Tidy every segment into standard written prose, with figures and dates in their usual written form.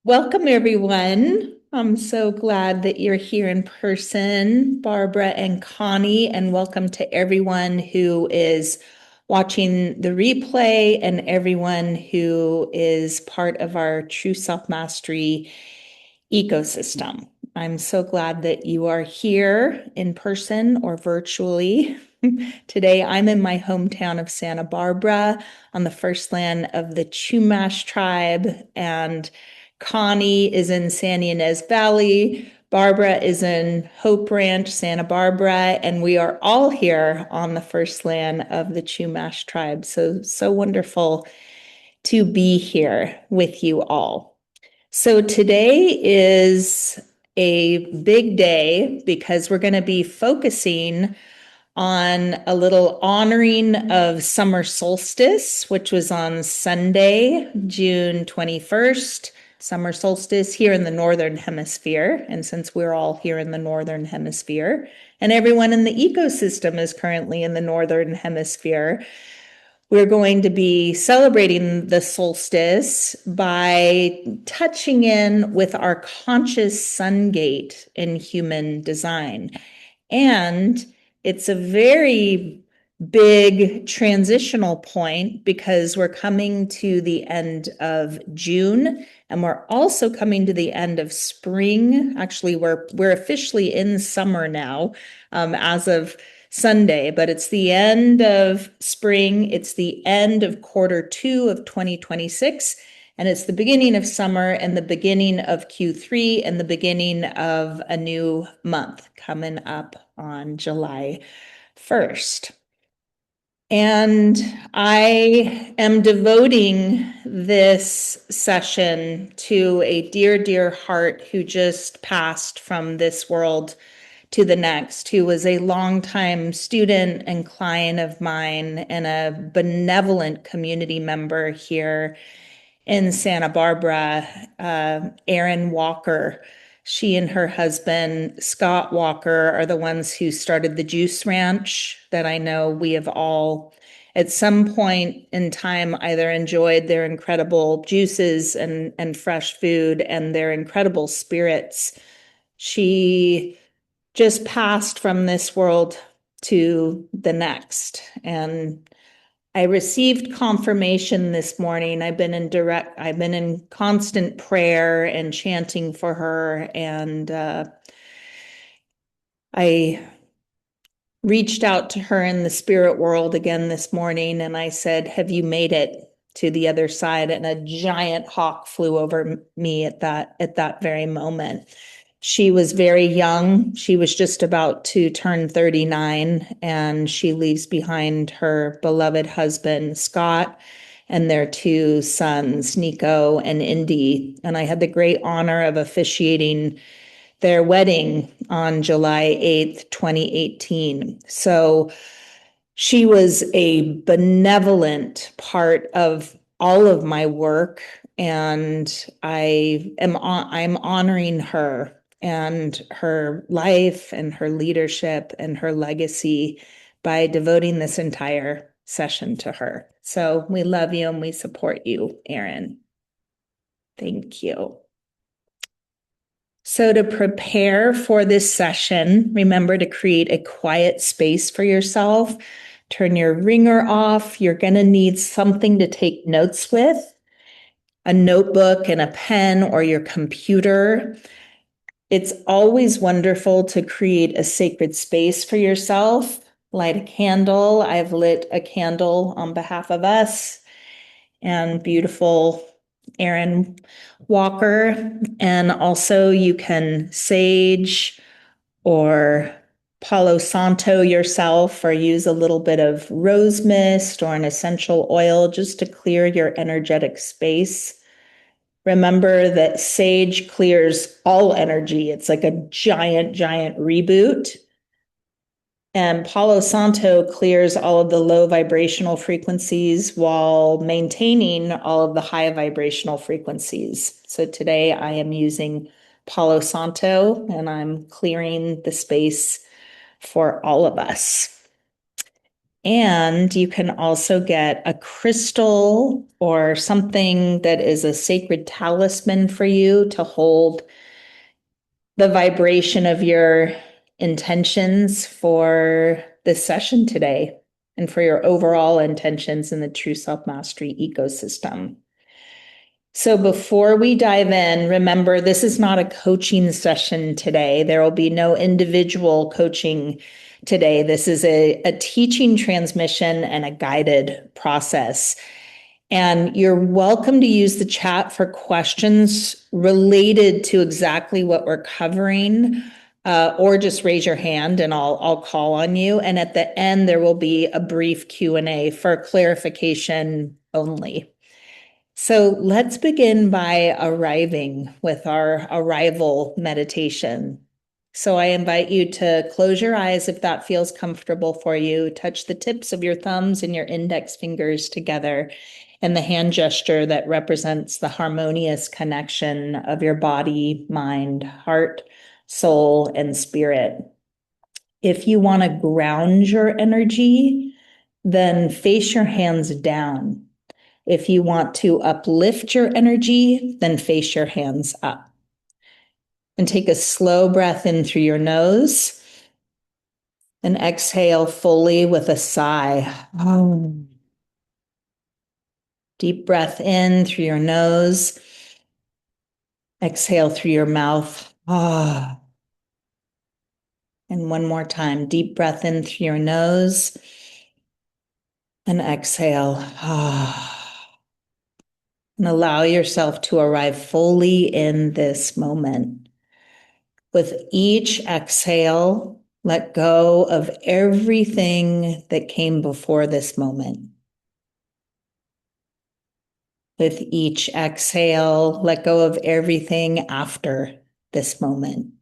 Welcome, everyone. I'm so glad that you're here in person, Barbara and Connie, and welcome to everyone who is watching the replay and everyone who is part of our True Self Mastery ecosystem. I'm so glad that you are here in person or virtually. Today, I'm in my hometown of Santa Barbara on the first land of the Chumash tribe, and Connie is in San Ynez Valley. Barbara is in Hope Ranch, Santa Barbara, and we are all here on the first land of the Chumash tribe. So wonderful to be here with you all. So today is a big day because we're going to be focusing on a little honoring of summer solstice, which was on Sunday, June 21st, summer solstice here in the Northern Hemisphere. And since we're all here in the Northern Hemisphere, and everyone in the ecosystem is currently in the Northern Hemisphere, we're going to be celebrating the solstice by touching in with our conscious sun gate in human design. And it's a very big transitional point because we're coming to the end of June and we're also coming to the end of spring. Actually, we're officially in summer now, as of Sunday, but it's the end of spring. It's the end of Q2 of 2026. And it's the beginning of summer and the beginning of Q3 and the beginning of a new month coming up on July 1st. And I am devoting this session to a dear, dear heart who just passed from this world to the next, who was a longtime student and client of mine and a benevolent community member here in Santa Barbara, Erin Walker. She and her husband, Scott Walker, are the ones who started the Juice Ranch that I know we have all, at some point in time, either enjoyed their incredible juices and fresh food and their incredible spirits. She just passed from this world to the next. And I received confirmation this morning. I've been in constant prayer and chanting for her. And I reached out to her in the spirit world again this morning and I said, "Have you made it to the other side?" And a giant hawk flew over me at that very moment. She was very young. She was just about to turn 39, and she leaves behind her beloved husband, Scott, and their two sons, Nico and Indy. And I had the great honor of officiating their wedding on July 8th, 2018. So she was a benevolent part of all of my work, and I'm honoring her and her life and her leadership and her legacy by devoting this entire session to her. So we love you and we support you, Erin. Thank you. So to prepare for this session, remember to create a quiet space for yourself. Turn your ringer off. You're going to need something to take notes with, a notebook and a pen or your computer. It's always wonderful to create a sacred space for yourself. Light a candle. I've lit a candle on behalf of us and beautiful Erin Walker. And also you can sage or Palo Santo yourself or use a little bit of rose mist or an essential oil just to clear your energetic space. Remember that sage clears all energy. It's like a giant, giant reboot. And Palo Santo clears all of the low vibrational frequencies while maintaining all of the high vibrational frequencies. So today I am using Palo Santo and I'm clearing the space for all of us. And you can also get a crystal or something that is a sacred talisman for you to hold the vibration of your intentions for this session today and for your overall intentions in the True Self Mastery ecosystem. So before we dive in, remember, this is not a coaching session today. There will be no individual coaching today. This is a teaching transmission and a guided process. And you're welcome to use the chat for questions related to exactly what we're covering, or just raise your hand and I'll call on you. And at the end, there will be a brief Q&A for clarification only. So let's begin by arriving with our arrival meditation. So I invite you to close your eyes if that feels comfortable for you. Touch the tips of your thumbs and your index fingers together in the hand gesture that represents the harmonious connection of your body, mind, heart, soul, and spirit. If you want to ground your energy, then face your hands down. If you want to uplift your energy, then face your hands up. And take a slow breath in through your nose and exhale fully with a sigh. Deep breath in through your nose. Exhale through your mouth. And one more time, deep breath in through your nose and exhale. And allow yourself to arrive fully in this moment. With each exhale, let go of everything that came before this moment. With each exhale, let go of everything after this moment.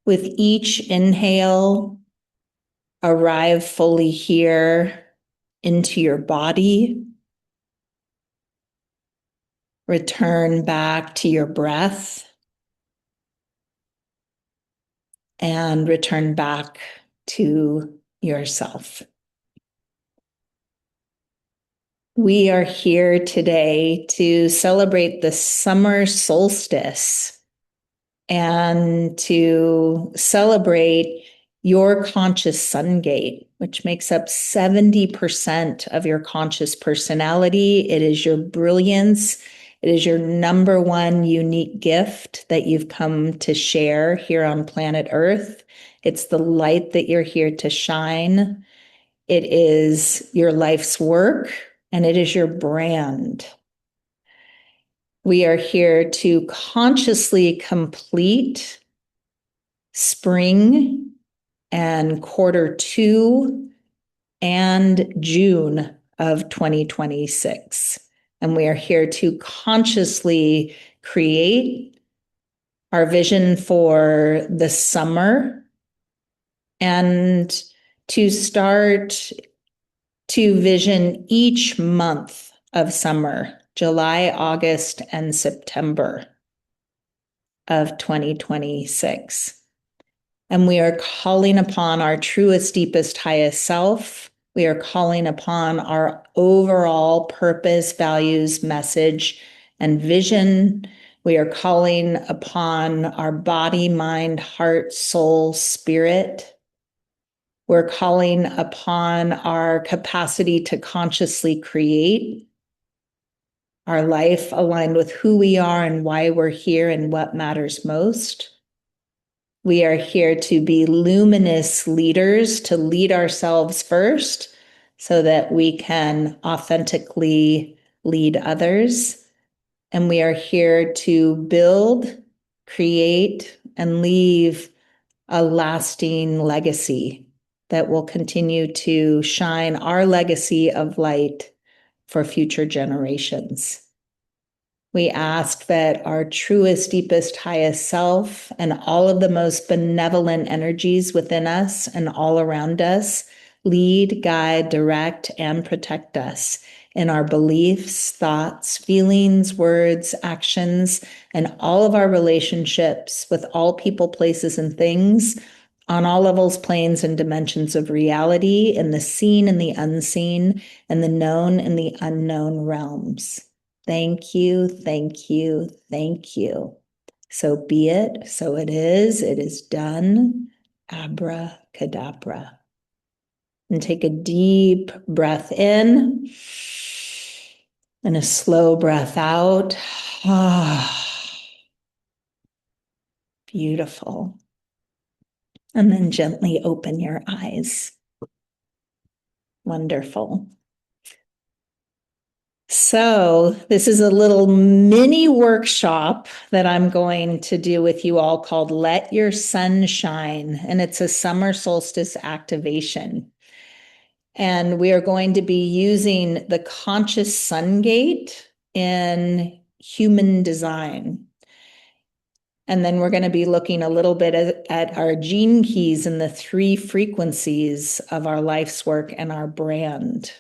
With each inhale, arrive fully here into your body. Return back to your breath. And return back to yourself. We are here today to celebrate the summer solstice and to celebrate your conscious sun gate, which makes up 70% of your conscious personality. It is your brilliance. It is your number one unique gift that you've come to share here on planet Earth. It's the light that you're here to shine. It is your life's work, and it is your brand. We are here to consciously complete spring and Q2 and June of 2026. And we are here to consciously create our vision for the summer and to start to vision each month of summer, July, August, and September of 2026. And we are calling upon our truest, deepest, highest self. We are calling upon our overall purpose, values, message, and vision. We are calling upon our body, mind, heart, soul, spirit. We're calling upon our capacity to consciously create our life aligned with who we are and why we're here and what matters most. We are here to be luminous leaders, to lead ourselves first so that we can authentically lead others. And we are here to build, create, and leave a lasting legacy that will continue to shine our legacy of light for future generations. We ask that our truest, deepest, highest self and all of the most benevolent energies within us and all around us lead, guide, direct, and protect us in our beliefs, thoughts, feelings, words, actions, and all of our relationships with all people, places, and things on all levels, planes, and dimensions of reality, in the seen and the unseen, and the known and the unknown realms. Thank you, thank you, thank you. So be it, so it is done. Abracadabra. And take a deep breath in and a slow breath out. Beautiful. And then gently open your eyes. Wonderful. So this is a little mini workshop that I'm going to do with you all called Let Your Sun Shine, and it's a summer solstice activation. And we are going to be using the conscious sun gate in human design. And then we're going to be looking a little bit at our gene keys and the 3 frequencies of our life's work and our brand.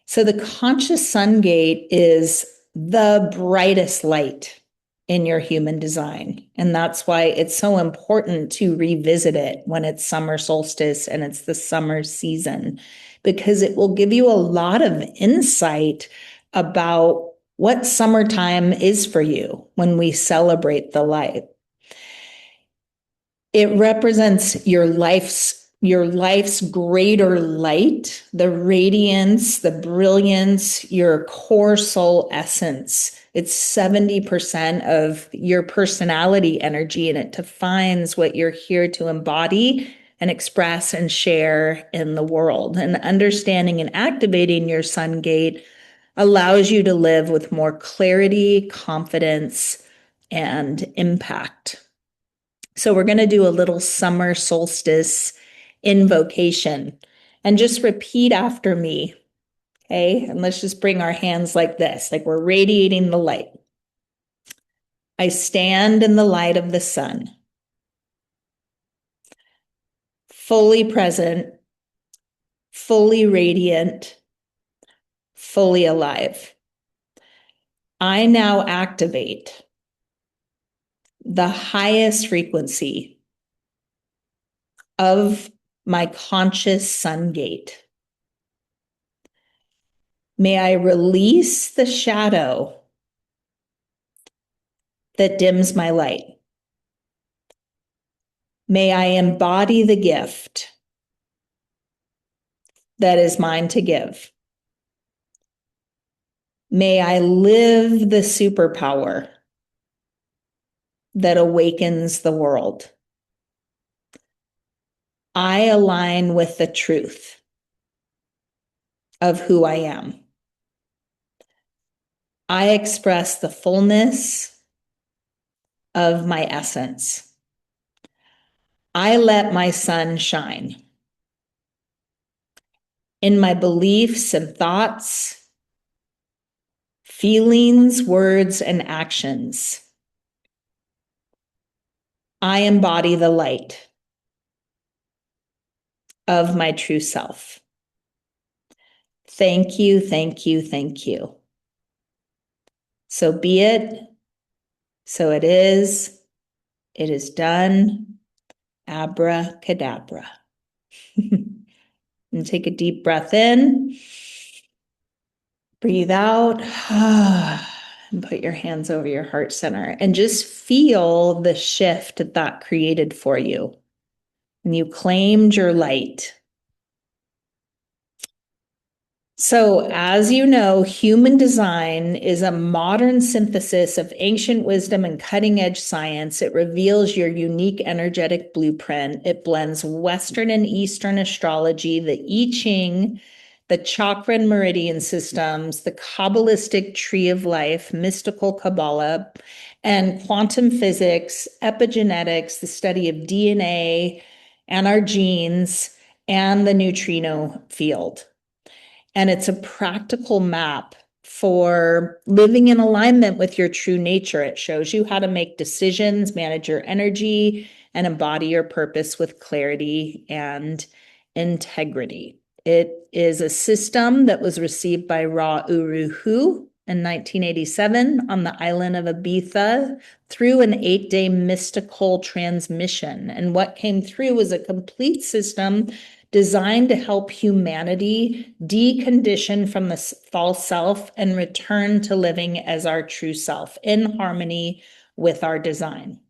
So the conscious sun gate is the brightest light in your human design. And that's why it's so important to revisit it when it's summer solstice and it's the summer season, because it will give you a lot of insight about what summertime is for you when we celebrate the light. It represents your life's greater light, the radiance, the brilliance, your core soul essence. It's 70% of your personality energy, and it defines what you're here to embody and express and share in the world. And understanding and activating your sun gate allows you to live with more clarity, confidence, and impact. So we're going to do a little summer solstice invocation and just repeat after me. Okay. And let's just bring our hands like this, like we're radiating the light. I stand in the light of the sun, fully present, fully radiant, fully alive. I now activate the highest frequency of my conscious sun gate. May I release the shadow that dims my light. May I embody the gift that is mine to give. May I live the superpower that awakens the world. I align with the truth of who I am. I express the fullness of my essence. I let my sun shine in my beliefs and thoughts, feelings, words, and actions. I embody the light of my true self. Thank you, thank you, thank you. So be it, so it is done. Abracadabra. And take a deep breath in, breathe out, and put your hands over your heart center and just feel the shift that created for you. And you claimed your light. So, as you know, human design is a modern synthesis of ancient wisdom and cutting edge science. It reveals your unique energetic blueprint. It blends Western and Eastern astrology, the I Ching, the chakra and meridian systems, the Kabbalistic tree of life, mystical Kabbalah, and quantum physics, epigenetics, the study of DNA and our genes, and the neutrino field. And it's a practical map for living in alignment with your true nature. It shows you how to make decisions, manage your energy, and embody your purpose with clarity and integrity. It is a system that was received by Ra Uru Hu in 1987 on the island of Ibiza through an 8-day mystical transmission. And what came through was a complete system designed to help humanity decondition from the false self and return to living as our true self in harmony with our design.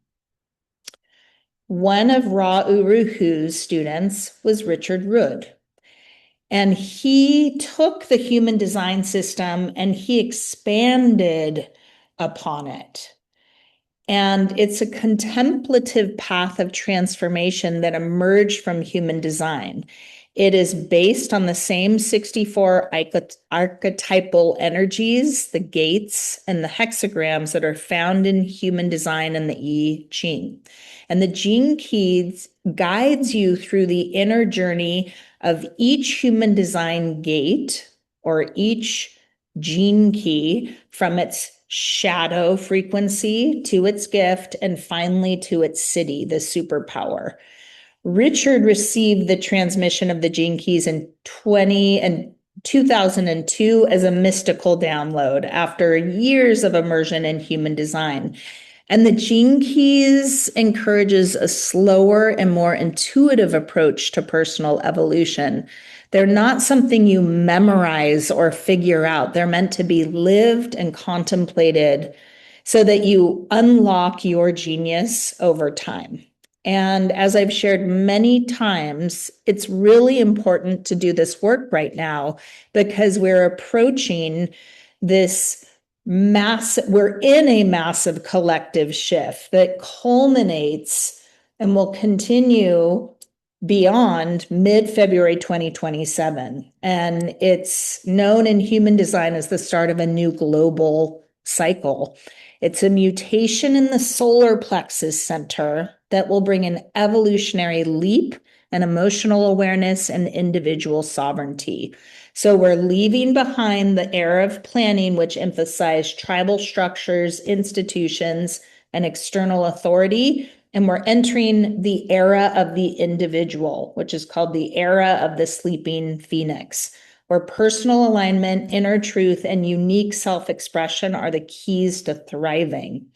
One of Ra Uru Hu's students was Richard Rudd. And he took the human design system and he expanded upon it. And it's a contemplative path of transformation that emerged from human design. It is based on the same 64 archetypal energies, the gates and the hexagrams that are found in human design and the I Ching. And the Gene Keys guides you through the inner journey of each human design gate or each gene key from its shadow frequency to its gift and finally to its siddhi, the superpower. Richard received the transmission of the Gene Keys in 2002 as a mystical download after years of immersion in human design. And the Gene Keys encourages a slower and more intuitive approach to personal evolution. They're not something you memorize or figure out. They're meant to be lived and contemplated so that you unlock your genius over time. And as I've shared many times, it's really important to do this work right now because we're approaching this we're in a massive collective shift that culminates and will continue beyond mid-February 2027. And it's known in human design as the start of a new global cycle. It's a mutation in the solar plexus center that will bring an evolutionary leap and emotional awareness and individual sovereignty. So we're leaving behind the era of planning, which emphasized tribal structures, institutions, and external authority. And we're entering the era of the individual, which is called the era of the sleeping phoenix, where personal alignment, inner truth, and unique self-expression are the keys to thriving.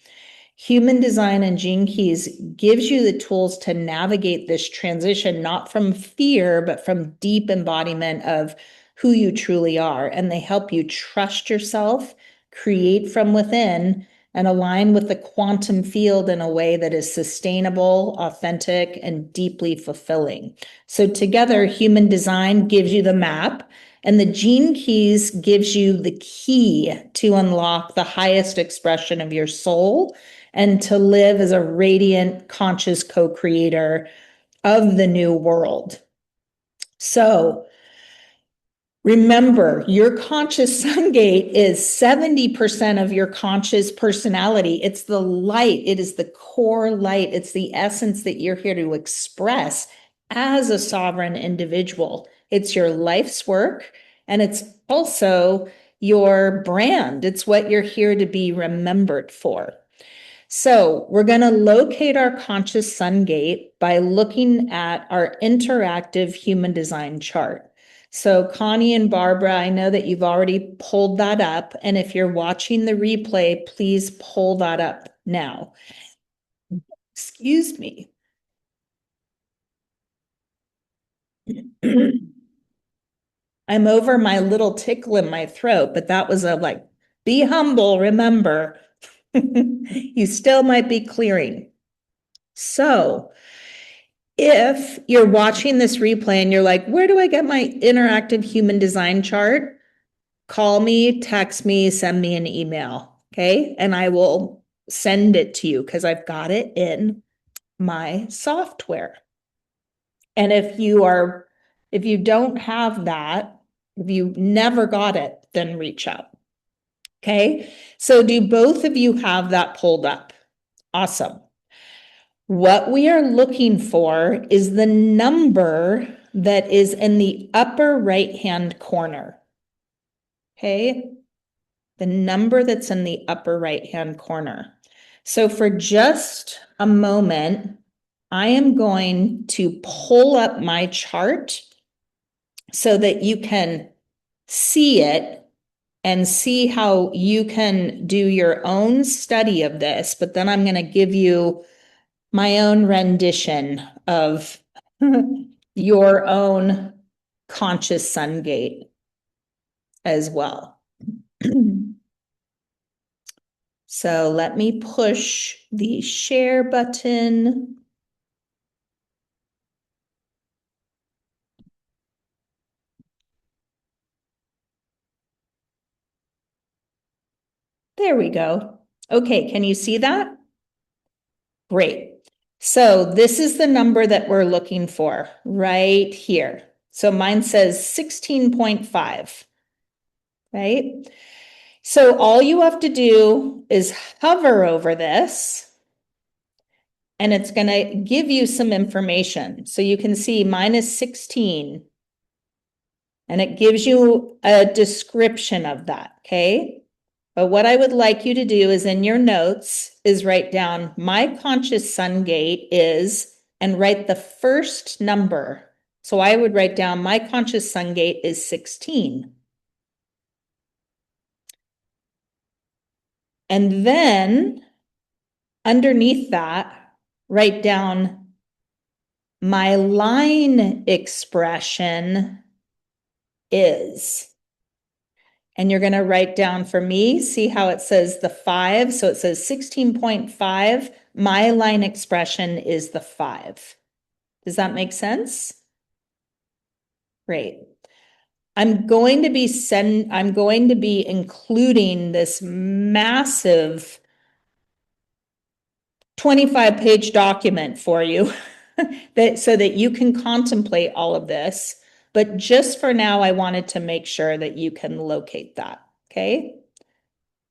Human design and Gene Keys gives you the tools to navigate this transition, not from fear, but from deep embodiment of who you truly are. And they help you trust yourself, create from within, and align with the quantum field in a way that is sustainable, authentic, and deeply fulfilling. So together, human design gives you the map, and the Gene Keys gives you the key to unlock the highest expression of your soul and to live as a radiant, conscious co-creator of the new world. So remember, your conscious sun gate is 70% of your conscious personality. It's the light. It is the core light. It's the essence that you're here to express as a sovereign individual. It's your life's work, and it's also your brand. It's what you're here to be remembered for. So we're going to locate our conscious sun gate by looking at our interactive human design chart. So Connie and Barbara, I know that you've already pulled that up. And if you're watching the replay, please pull that up now. Excuse me. I'm over my little tickle in my throat, but that was be humble, remember. You still might be clearing. So if you're watching this replay and you're like, where do I get my interactive human design chart? Call me, text me, send me an email, okay? And I will send it to you because I've got it in my software. And if you don't have that, if you never got it, then reach out. Okay, so do both of you have that pulled up? Awesome. What we are looking for is the number that is in the upper right-hand corner. Okay, the number that's in the upper right-hand corner. So for just a moment, I am going to pull up my chart so that you can see it and see how you can do your own study of this, but then I'm going to give you my own rendition of your own conscious sun gate as well. So let me push the share button. There we go. Okay, can you see that? Great. So this is the number that we're looking for right here. So mine says 16.5, right? So all you have to do is hover over this, and it's going to give you some information. So you can see mine is 16, and it gives you a description of that, okay? But what I would like you to do is in your notes is write down my conscious sun gate is, and write the first number. So I would write down my conscious sun gate is 16. And then underneath that, write down my line expression is. And you're going to write down for me, see how it says the 5. So it says 16.5. My line expression is the 5. Does that make sense? Great. I'm going to be including this massive 25-page document for you so that you can contemplate all of this. But just for now, I wanted to make sure that you can locate that, okay?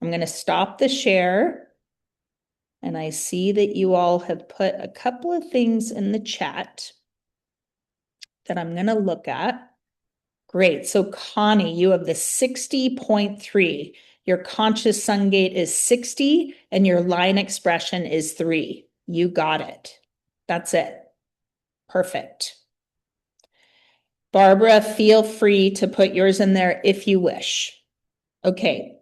I'm going to stop the share. And I see that you all have put a couple of things in the chat that I'm going to look at. Great. So Connie, you have the 60.3. Your conscious sun gate is 60 and your line expression is 3. You got it. That's it. Perfect. Barbara, feel free to put yours in there if you wish. Okay.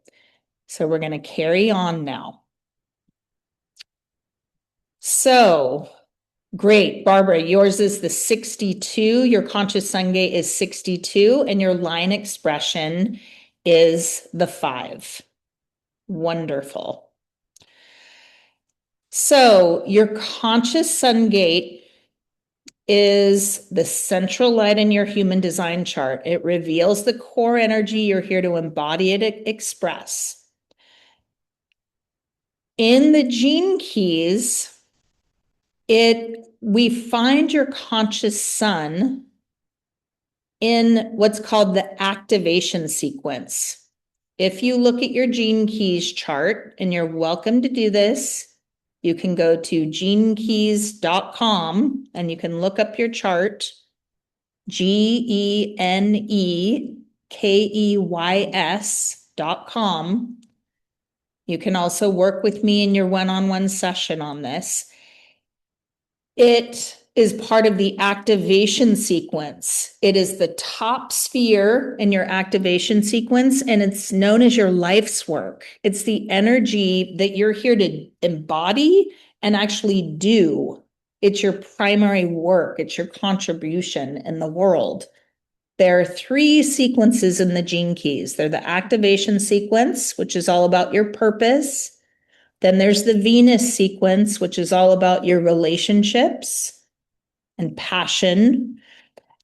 So we're going to carry on now. So great, Barbara, yours is the 62. Your conscious sun gate is 62 and your line expression is the 5. Wonderful. So your conscious sun gate is the central light in your human design chart. It reveals the core energy you're here to embody it, express. In the gene keys, we find your conscious sun in what's called the activation sequence. If you look at your gene keys chart, and you're welcome to do this, you can go to genekeys.com and you can look up your chart, GENEKEYS.com. You can also work with me in your one-on-one session on this. It is part of the activation sequence. It is the top sphere in your activation sequence, and it's known as your life's work. It's the energy that you're here to embody and actually do. It's your primary work. It's your contribution in the world. There are 3 sequences in the gene keys. They're the activation sequence, which is all about your purpose. Then there's the Venus sequence, which is all about your relationships and passion.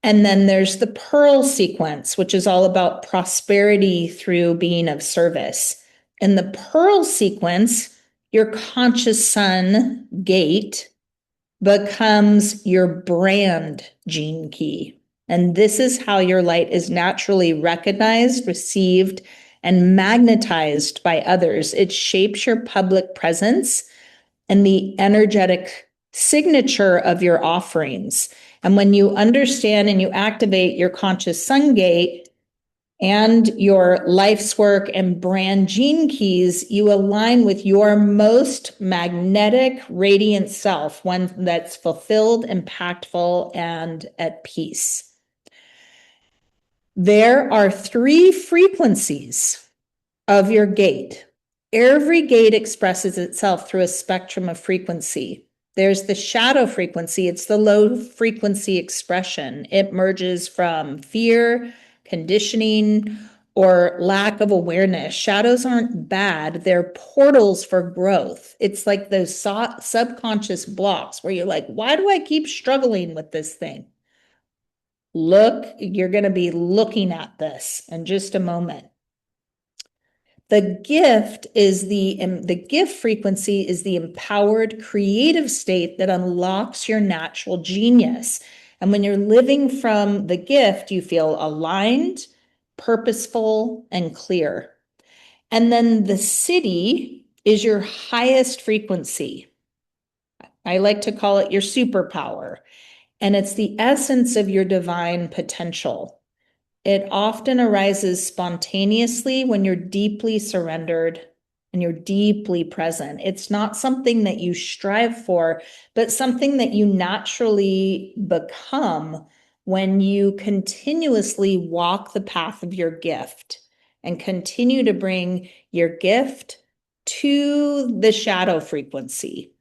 And then there's the Pearl sequence, which is all about prosperity through being of service. In the Pearl sequence, your conscious sun gate becomes your brand gene key. And this is how your light is naturally recognized, received, and magnetized by others. It shapes your public presence and the energetic signature of your offerings. And when you understand and you activate your conscious sun gate and your life's work and brand gene keys, you align with your most magnetic, radiant self, one that's fulfilled, impactful, and at peace. There are 3 frequencies of your gate. Every gate expresses itself through a spectrum of frequency. There's the shadow frequency. It's the low frequency expression. It emerges from fear, conditioning, or lack of awareness. Shadows aren't bad. They're portals for growth. It's like those subconscious blocks where you're like, why do I keep struggling with this thing? Look, you're going to be looking at this in just a moment. The gift frequency is the empowered creative state that unlocks your natural genius. And when you're living from the gift, you feel aligned, purposeful, and clear. And then the siddhi is your highest frequency. I like to call it your superpower. And it's the essence of your divine potential. It often arises spontaneously when you're deeply surrendered and you're deeply present. It's not something that you strive for, but something that you naturally become when you continuously walk the path of your gift and continue to bring your gift to the shadow frequency.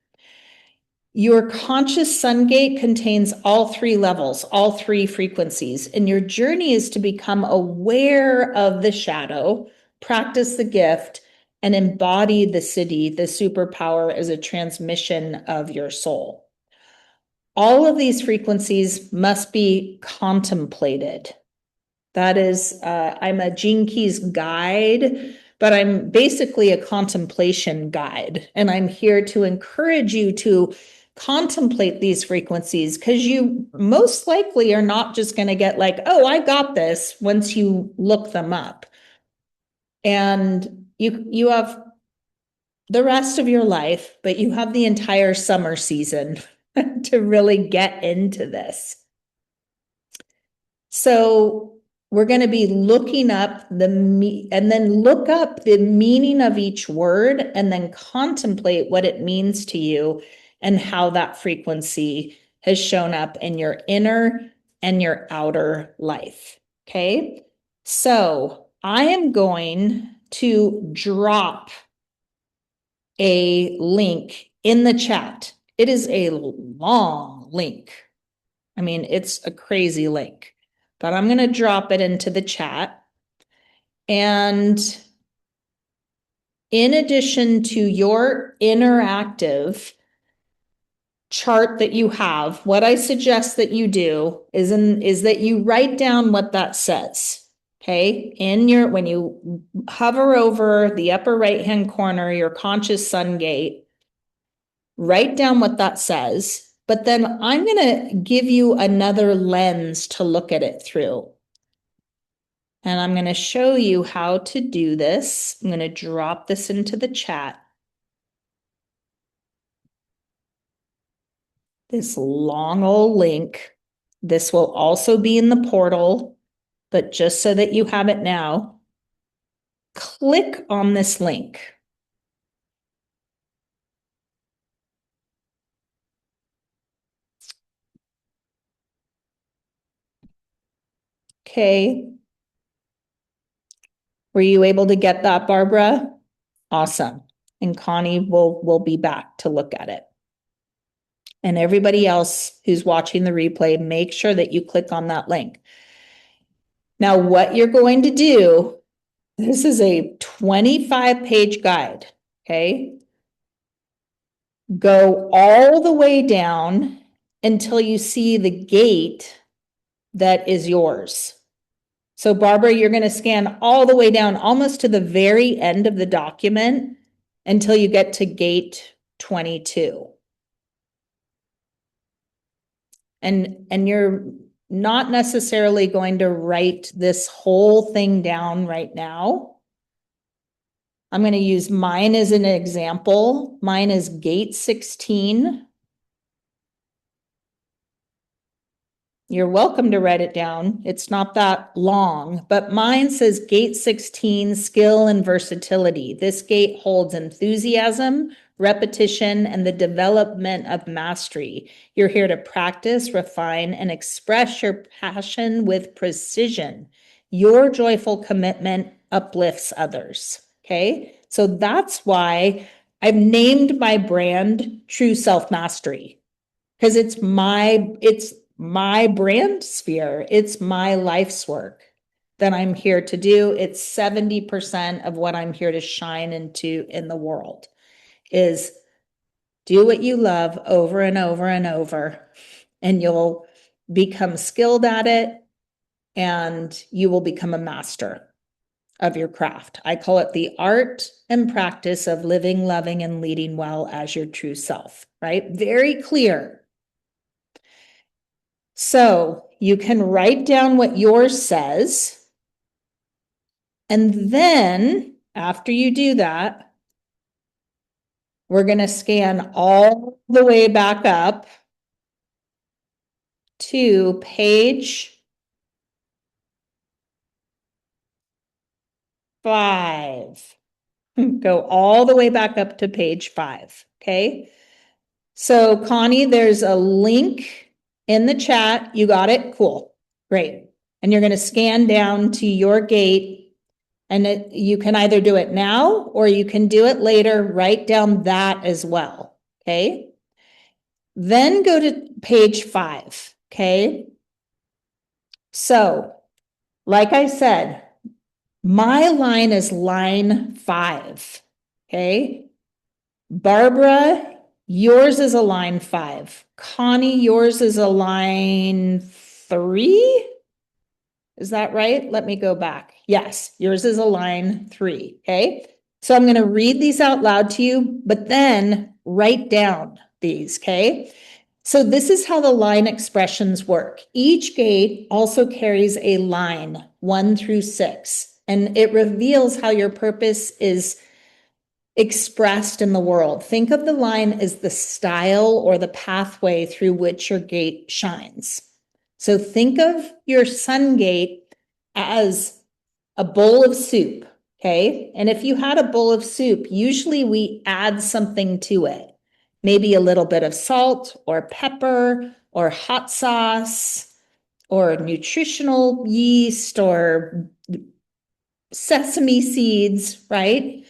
Your conscious sun gate contains all three levels, all three frequencies, and your journey is to become aware of the shadow, practice the gift, and embody the siddhi, the superpower, as a transmission of your soul. All of these frequencies must be contemplated. That is, I'm a Gene Keys guide, but I'm basically a contemplation guide, and I'm here to encourage you to contemplate these frequencies, because you most likely are not just going to get like, oh, I got this, once you look them up. And you have the rest of your life, but you have the entire summer season to really get into this. So we're going to be looking up and then look up the meaning of each word and then contemplate what it means to you and how that frequency has shown up in your inner and your outer life. Okay. So I am going to drop a link in the chat. It is a long link. I mean, it's a crazy link, but I'm going to drop it into the chat. And in addition to your interactive chart that you have, what I suggest that you do is that you write down what that says. Okay, when you hover over the upper right-hand corner, your conscious sun gate, write down what that says. But then I'm going to give you another lens to look at it through. And I'm going to show you how to do this. I'm going to drop this into the chat. This long old link. This will also be in the portal, but just so that you have it now, click on this link. Okay. Were you able to get that, Barbara? Awesome. And Connie will be back to look at it. And everybody else who's watching the replay, make sure that you click on that link. Now, what you're going to do, this is a 25-page guide, okay? Go all the way down until you see the gate that is yours. So Barbara, you're going to scan all the way down almost to the very end of the document until you get to gate 22. And you're not necessarily going to write this whole thing down right now. I'm going to use mine as an example. Mine is gate 16. You're welcome to write it down. It's not that long, but mine says gate 16, skill and versatility. This gate holds enthusiasm, repetition, and the development of mastery. You're here to practice, refine, and express your passion with precision. Your joyful commitment uplifts others. Okay. So that's why I've named my brand True Self Mastery, because it's my brand sphere. It's my life's work that I'm here to do. It's 70% of what I'm here to shine into in the world is do what you love over and over and over, and you'll become skilled at it and you will become a master of your craft. I call it the art and practice of living, loving, and leading well as your true self, right? Very clear. So you can write down what yours says. And then after you do that, we're going to scan all the way back up to page 5. Go all the way back up to page 5. Okay. So Connie, there's a link in the chat. You got it? Cool. Great. And you're going to scan down to your gate, and you can either do it now or you can do it later. Write down that as well. Okay. Then go to page 5. Okay. So, like I said, my line is line 5. Okay. Barbara, yours is a line 5. Connie, yours is a line 3. Is that right? Let me go back. Yes, yours is a line 3. Okay. So I'm going to read these out loud to you, but then write down these. Okay. So this is how the line expressions work. Each gate also carries a line 1 through 6, and it reveals how your purpose is expressed in the world. Think of the line as the style or the pathway through which your gate shines. So think of your sun gate as a bowl of soup, okay? And if you had a bowl of soup, usually we add something to it. Maybe a little bit of salt or pepper or hot sauce or nutritional yeast or sesame seeds, right?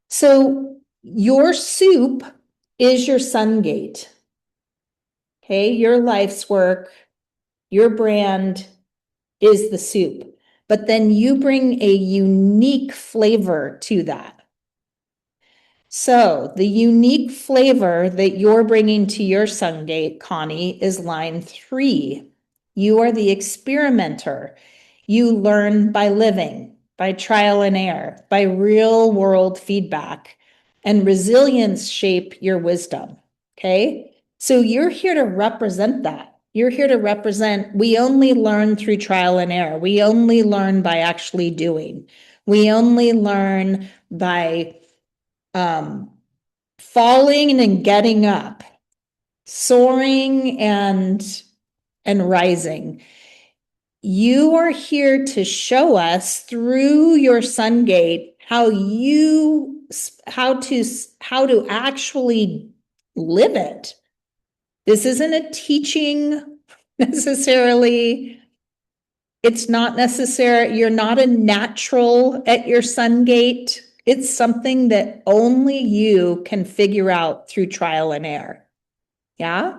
So your soup is your sun gate. Okay, your life's work, your brand is the soup. But then you bring a unique flavor to that. So the unique flavor that you're bringing to your sun gate, Connie, is line 3. You are the experimenter. You learn by living, by trial and error, by real world feedback, and resilience shape your wisdom. Okay. So you're here to represent that. You're here to represent, we only learn through trial and error. We only learn by actually doing. We only learn by falling and getting up, soaring and rising. You are here to show us through your sun gate how to actually live it. This isn't a teaching necessarily. It's not necessary. You're not a natural at your sun gate. It's something that only you can figure out through trial and error. Yeah.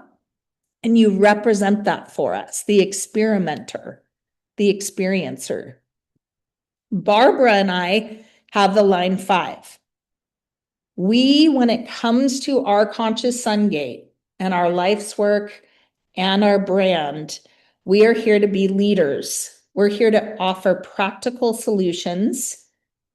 And you represent that for us, the experimenter, the experiencer. Barbara and I have the line 5. We, when it comes to our conscious sun gate and our life's work and our brand, we are here to be leaders. We're here to offer practical solutions,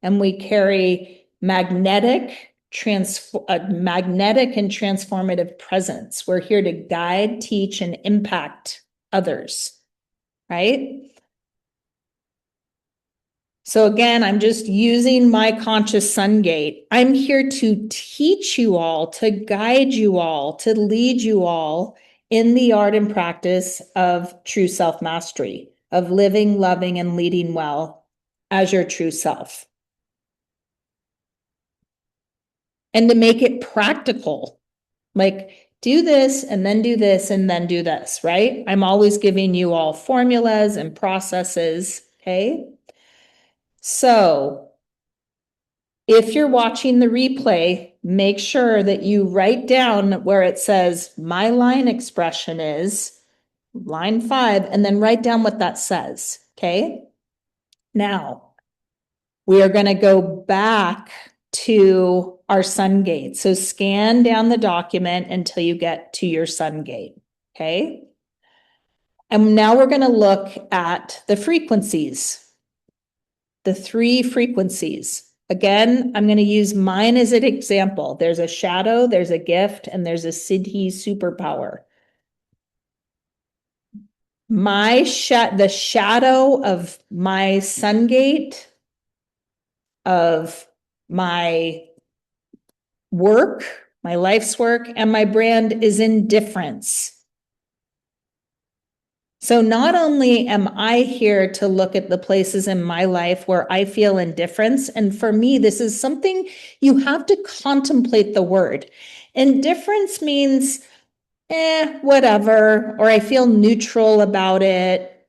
and we carry magnetic and transformative presence. We're here to guide, teach, and impact others, right? So again, I'm just using my conscious sun gate. I'm here to teach you all, to guide you all, to lead you all in the art and practice of true self-mastery, of living, loving, and leading well as your true self. And to make it practical, like do this and then do this and then do this, right? I'm always giving you all formulas and processes, okay? So If you're watching the replay, make sure that you write down where it says my line expression is line 5, and then write down what that says. Okay. Now we are going to go back to our sun gate. So scan down the document until you get to your sun gate. Okay. And now we're going to look at the frequencies, the 3 frequencies. Again, I'm going to use mine as an example. There's a shadow, there's a gift, and there's a Siddhi superpower. The shadow of my sun gate, of my work, my life's work, and my brand is indifference. So not only am I here to look at the places in my life where I feel indifference, and for me, this is something you have to contemplate the word. Indifference means, whatever, or I feel neutral about it,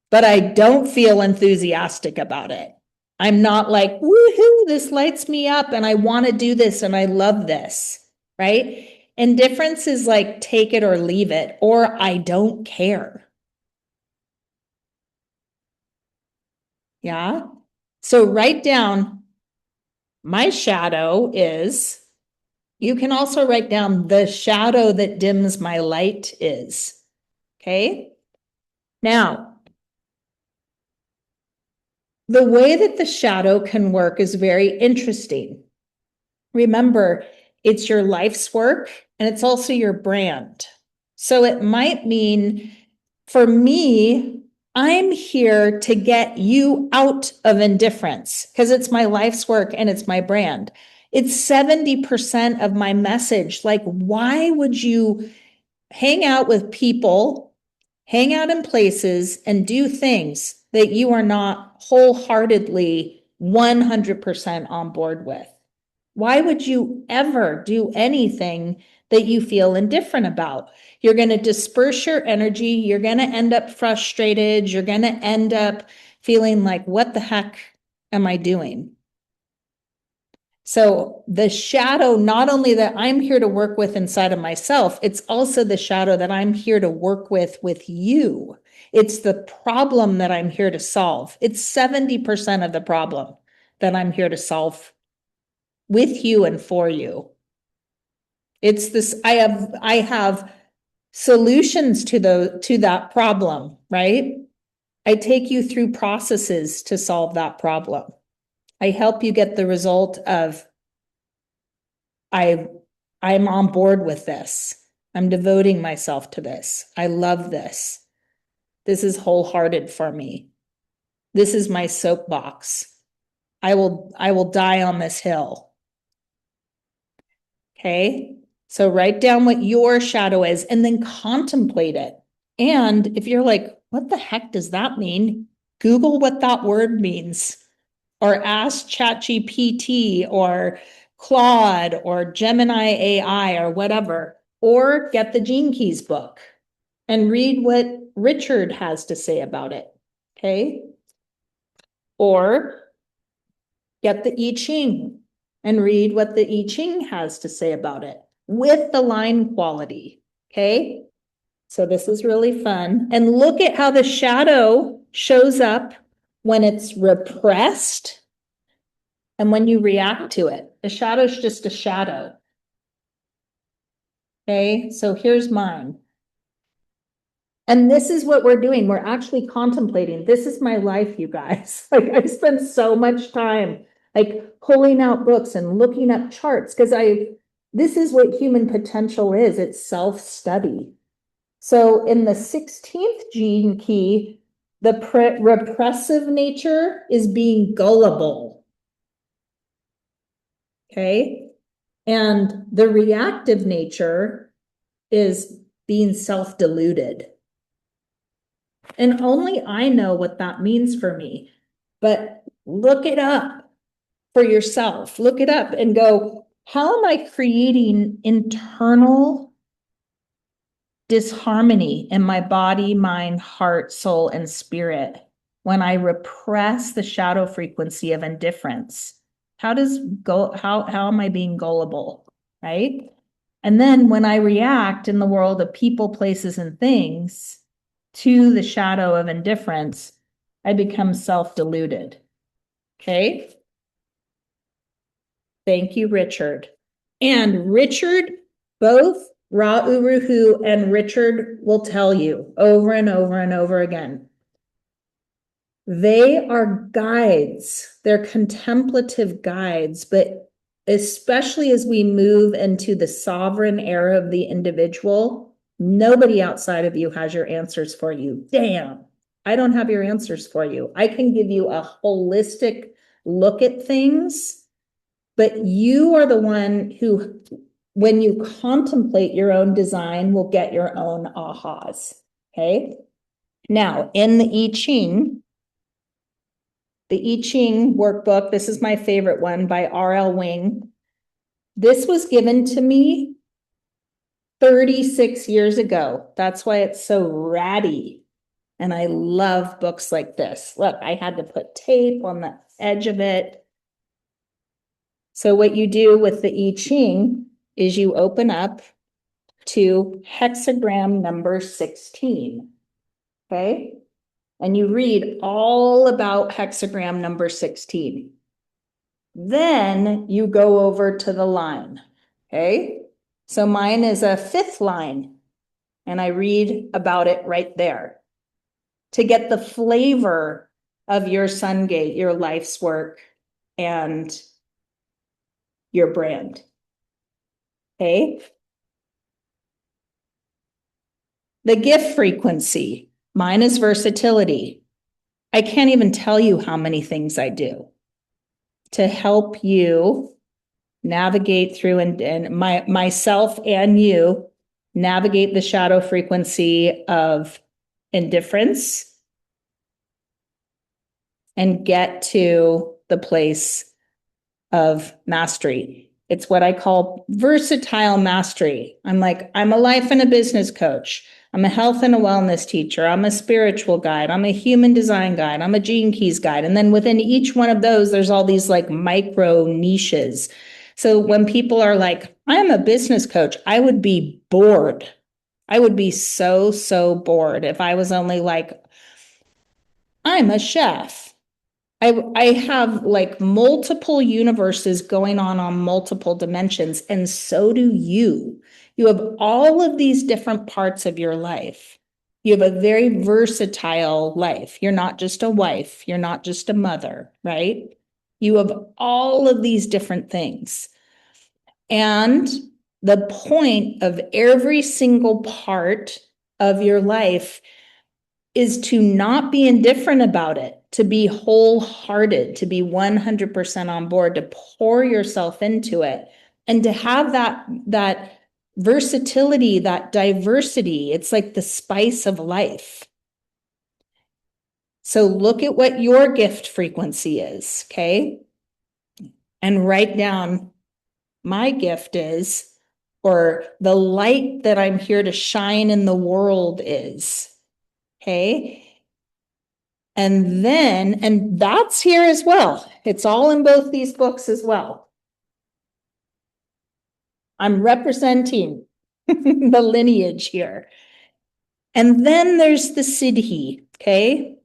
but I don't feel enthusiastic about it. I'm not like, woohoo, this lights me up and I want to do this and I love this, right? Indifference is like take it or leave it, or I don't care. Yeah. So write down my shadow is, you can also write down the shadow that dims my light is. Okay. Now, the way that the shadow can work is very interesting. Remember, it's your life's work and it's also your brand. So it might mean, for me, I'm here to get you out of indifference because it's my life's work and it's my brand. It's 70% of my message. Like, why would you hang out with people, hang out in places, and do things that you are not wholeheartedly 100% on board with? Why would you ever do anything that you feel indifferent about? You're going to disperse your energy. You're going to end up frustrated. You're going to end up feeling like, what the heck am I doing? So the shadow, not only that I'm here to work with inside of myself, it's also the shadow that I'm here to work with you. It's the problem that I'm here to solve. It's 70% of the problem that I'm here to solve with you and for you. It's this, I have solutions to that problem, right? I take you through processes to solve that problem. I help you get the result of, I'm on board with this. I'm devoting myself to this. I love this. This is wholehearted for me. This is my soapbox. I will die on this hill. Okay. So write down what your shadow is and then contemplate it. And if you're like, what the heck does that mean? Google what that word means, or ask ChatGPT or Claude or Gemini AI or whatever, or get the Gene Keys book and read what Richard has to say about it. Okay. Or get the I Ching and read what the I Ching has to say about it with the line quality. Okay. So this is really fun. And look at how the shadow shows up when it's repressed and when you react to it. The shadow is just a shadow. Okay. So here's mine. And this is what we're doing. We're actually contemplating. This is my life, you guys. Like, I spend so much time like pulling out books and looking up charts because this is what human potential is. It's self-study. So in the 16th gene key, the repressive nature is being gullible. Okay. And the reactive nature is being self-deluded. And only I know what that means for me. But look it up for yourself. Look it up and go, how am I creating internal disharmony in my body, mind, heart, soul, and spirit when I repress the shadow frequency of indifference? How am I being gullible, right? And then when I react in the world of people, places, and things to the shadow of indifference, I become self-deluded. Okay. Thank you, Richard. And Richard, both Ra Uru Hu and Richard will tell you over and over and over again. They are guides, they're contemplative guides, but especially as we move into the sovereign era of the individual, nobody outside of you has your answers for you. Damn, I don't have your answers for you. I can give you a holistic look at things, but you are the one who, when you contemplate your own design, will get your own ahas. Okay. Now, in the I Ching, workbook, this is my favorite one by R.L. Wing. This was given to me 36 years ago. That's why it's so ratty. And I love books like this. Look, I had to put tape on the edge of it. So what you do with the I Ching is you open up to hexagram number 16. Okay. And you read all about hexagram number 16. Then you go over to the line. Okay. So mine is a 5th line, and I read about it right there to get the flavor of your sun gate, your life's work, and your brand. Okay. The gift frequency, mine is versatility. I can't even tell you how many things I do to help you navigate through and myself and you navigate the shadow frequency of indifference and get to the place of mastery. It's what I call versatile mastery. I'm a life and a business coach. I'm a health and a wellness teacher. I'm a spiritual guide. I'm a human design guide. I'm a Gene Keys guide. And then within each one of those, there's all these like micro niches. So when people are like, I'm a business coach, I would be bored. I would be so, so bored if I was only like, I'm a chef. I have like multiple universes going on multiple dimensions, and so do you. You have all of these different parts of your life. You have a very versatile life. You're not just a wife. You're not just a mother, right? You have all of these different things. And the point of every single part of your life is to not be indifferent about it, to be wholehearted, to be 100% on board, to pour yourself into it, and to have that versatility, that diversity. It's like the spice of life. So look at what your gift frequency is, okay? And write down my gift is, or the light that I'm here to shine in the world is, okay? And then, and that's here as well. It's all in both these books as well. I'm representing the lineage here. And then there's the siddhi, okay?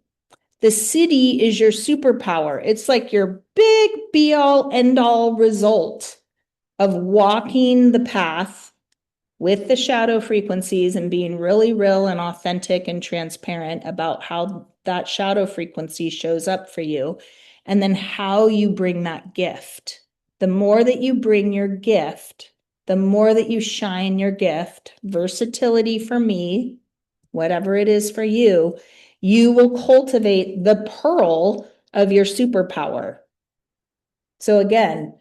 The siddhi is your superpower. It's like your big be all end all result of walking the path with the shadow frequencies and being really real and authentic and transparent about how that shadow frequency shows up for you, and then how you bring that gift. The more that you bring your gift, the more that you shine your gift, versatility for me, whatever it is for you, you will cultivate the pearl of your superpower. So again,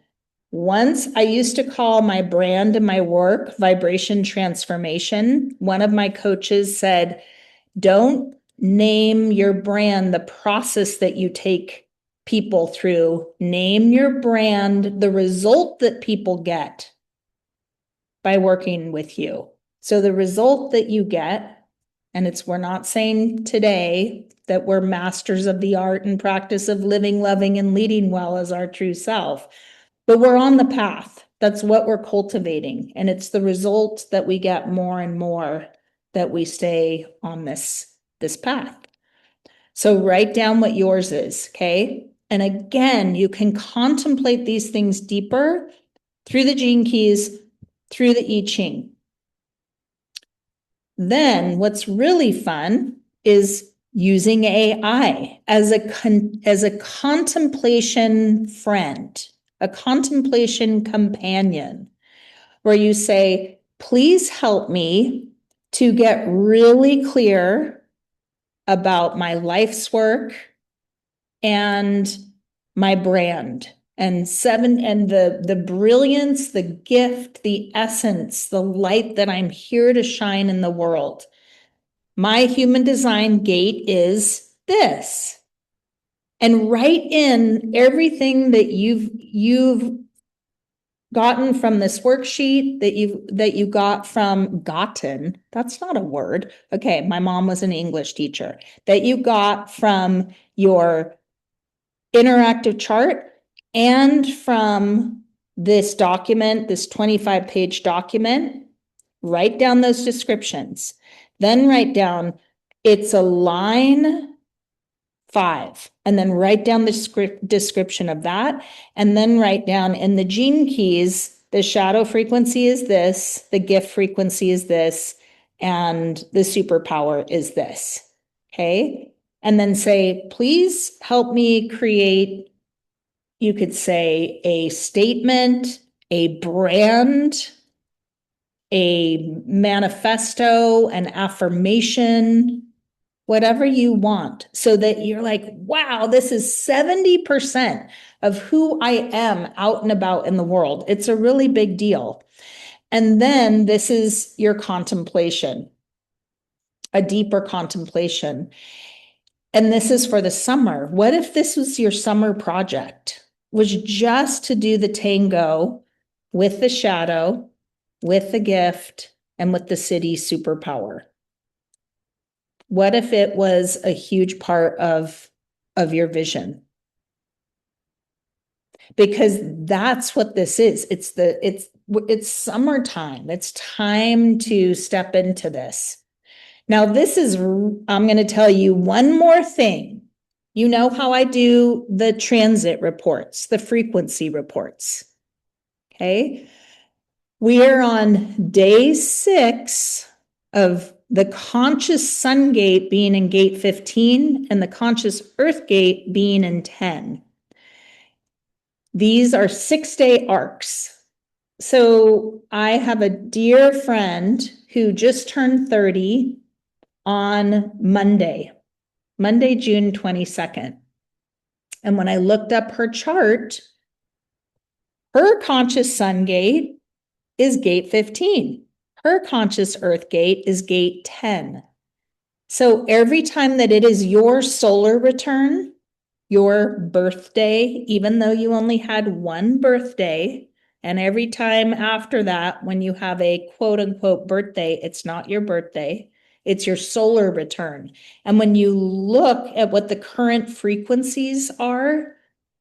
once I used to call my brand and my work vibration transformation. One of my coaches said, don't name your brand the process that you take people through. Name your brand the result that people get by working with you. So the result that you get, and we're not saying today, that we're masters of the art and practice of living, loving, and leading well as our true self. But we're on the path. That's what we're cultivating. And it's the result that we get more and more that we stay on this path. So write down what yours is, okay? And again, you can contemplate these things deeper through the Gene Keys, through the I Ching. Then what's really fun is using AI as a contemplation friend, a contemplation companion, where you say, please help me to get really clear about my life's work and my brand and the brilliance, the gift, the essence, the light that I'm here to shine in the world. My human design gate is this. And write in everything that you've gotten from this worksheet, that you got from gotten. That's not a word. Okay, my mom was an English teacher. That you got from your interactive chart and from this document, this 25-page document. Write down those descriptions. Then write down, it's a line 5, and then write down the description of that, and then write down in the Gene Keys, the shadow frequency is this, the gift frequency is this, and the superpower is this, okay? And then say, please help me create, you could say, a statement, a brand, a manifesto, an affirmation, whatever you want, so that you're like, wow, this is 70% of who I am out and about in the world. It's a really big deal. And then this is your contemplation, a deeper contemplation. And this is for the summer. What if this was your summer project? Was just to do the tango with the shadow, with the gift, and with the city superpower? What if it was a huge part of your vision? Because that's what this is. It's summertime. It's time to step into this. Now, I'm going to tell you one more thing. You know how I do the transit reports, the frequency reports. Okay. We are on day 6 of the conscious sun gate being in gate 15 and the conscious earth gate being in 10. These are 6-day arcs. So I have a dear friend who just turned 30 on Monday, June 22nd. And when I looked up her chart, her conscious sun gate is gate 15. Her conscious earth gate is gate 10. So every time that it is your solar return, your birthday, even though you only had one birthday, and every time after that, when you have a quote unquote birthday, it's not your birthday, it's your solar return. And when you look at what the current frequencies are,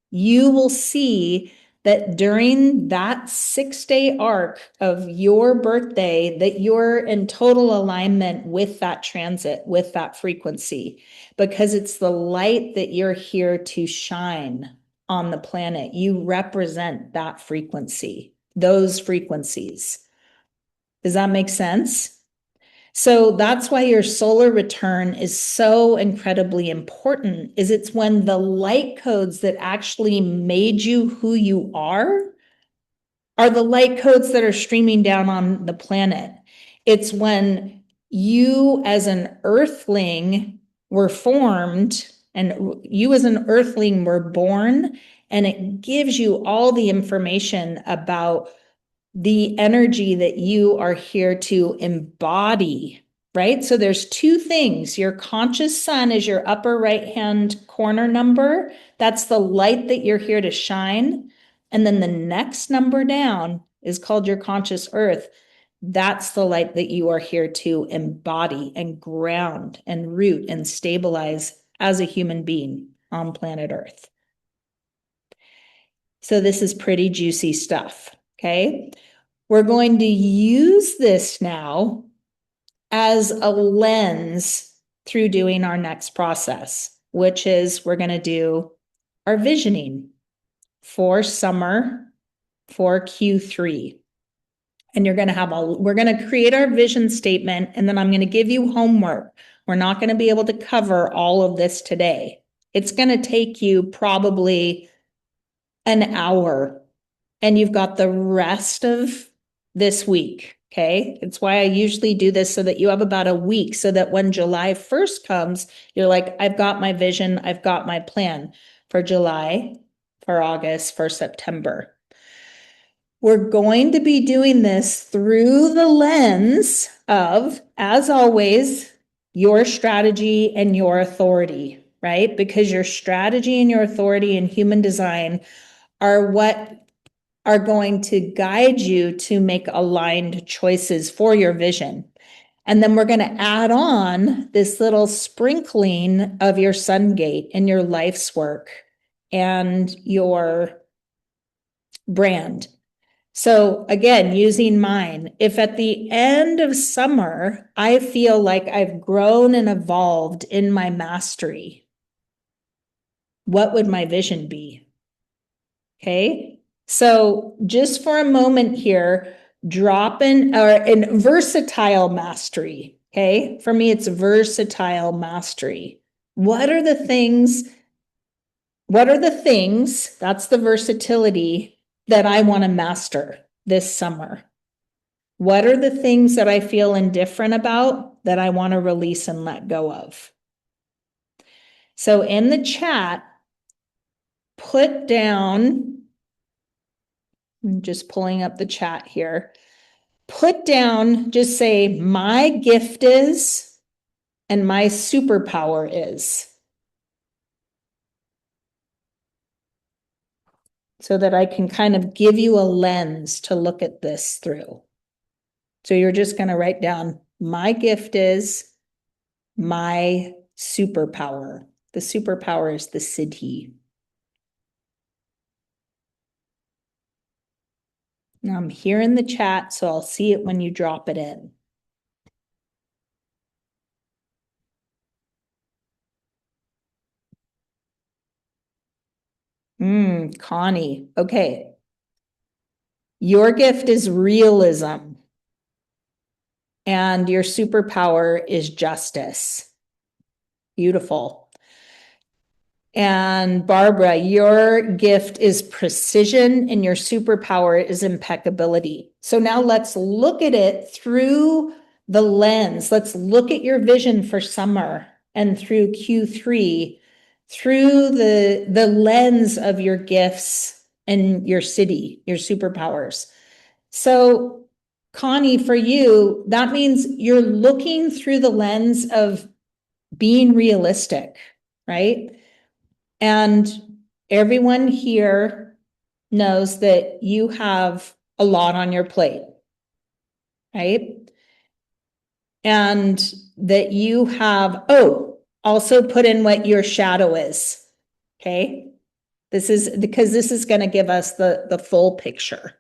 you will see that during that 6-day arc of your birthday, that you're in total alignment with that transit, with that frequency, because it's the light that you're here to shine on the planet. You represent that frequency, those frequencies. Does that make sense? So that's why your solar return is so incredibly important, is it's when the light codes that actually made you who you are the light codes that are streaming down on the planet. It's when you as an earthling were formed and you as an earthling were born, and it gives you all the information about the energy that you are here to embody, right? So there's 2 things. Your conscious sun is your upper right-hand corner number. That's the light that you're here to shine. And then the next number down is called your conscious earth. That's the light that you are here to embody and ground and root and stabilize as a human being on planet Earth. So this is pretty juicy stuff, okay? We're going to use this now as a lens through doing our next process, which is we're going to do our visioning for summer for Q3. And you're going to we're going to create our vision statement, and then I'm going to give you homework. We're not going to be able to cover all of this today. It's going to take you probably an hour, and you've got the rest of this week. Okay. It's why I usually do this so that you have about a week so that when July 1st comes, you're like, I've got my vision. I've got my plan for July, for August, for September. We're going to be doing this through the lens of, as always, your strategy and your authority, right? Because your strategy and your authority in human design are what are going to guide you to make aligned choices for your vision. And then we're going to add on this little sprinkling of your sun gate and your life's work and your brand. So again, using mine, if at the end of summer, I feel like I've grown and evolved in my mastery, what would my vision be? Okay. So just for a moment here, drop in versatile mastery. Okay. For me, it's versatile mastery. What are the things? That's the versatility that I want to master this summer. What are the things that I feel indifferent about that I want to release and let go of? So in the chat, put down, I'm just pulling up the chat here. Put down, just say, my gift is, and my superpower is. So that I can kind of give you a lens to look at this through. So you're just going to write down, my gift is, my superpower. The superpower is the Siddhi. Now I'm here in the chat, so I'll see it when you drop it in. Connie. Okay. Your gift is realism. And your superpower is justice. Beautiful. And Barbara, your gift is precision and your superpower is impeccability. So now let's look at it through the lens. Let's look at your vision for summer and through Q3, through the lens of your gifts and your Siddhi, your superpowers. So Connie, for you, that means you're looking through the lens of being realistic, right? And everyone here knows that you have a lot on your plate, right? And that you have, also put in what your shadow is, okay? This is because this is going to give us the full picture.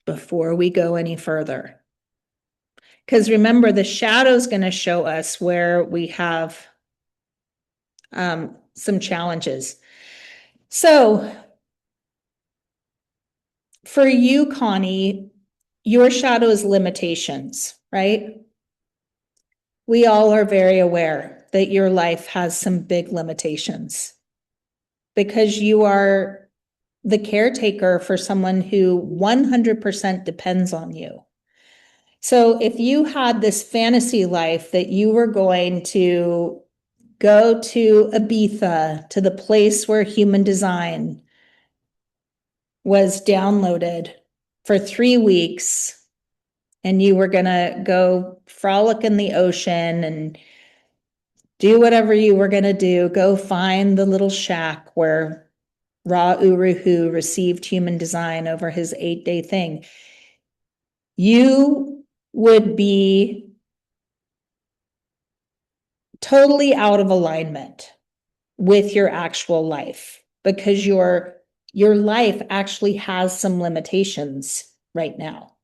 Before we go any further. Because remember, the shadow is going to show us where we have some challenges. So for you, Connie, your shadow is limitations, right? We all are very aware that your life has some big limitations because you are the caretaker for someone who 100% depends on you. So if you had this fantasy life that you were going to go to Ibiza, to the place where human design was downloaded for 3 weeks, and you were going to go frolic in the ocean and do whatever you were going to do, go find the little shack where Ra Uru Hu received human design over his 8-day thing. You would be totally out of alignment with your actual life, because your life actually has some limitations right now.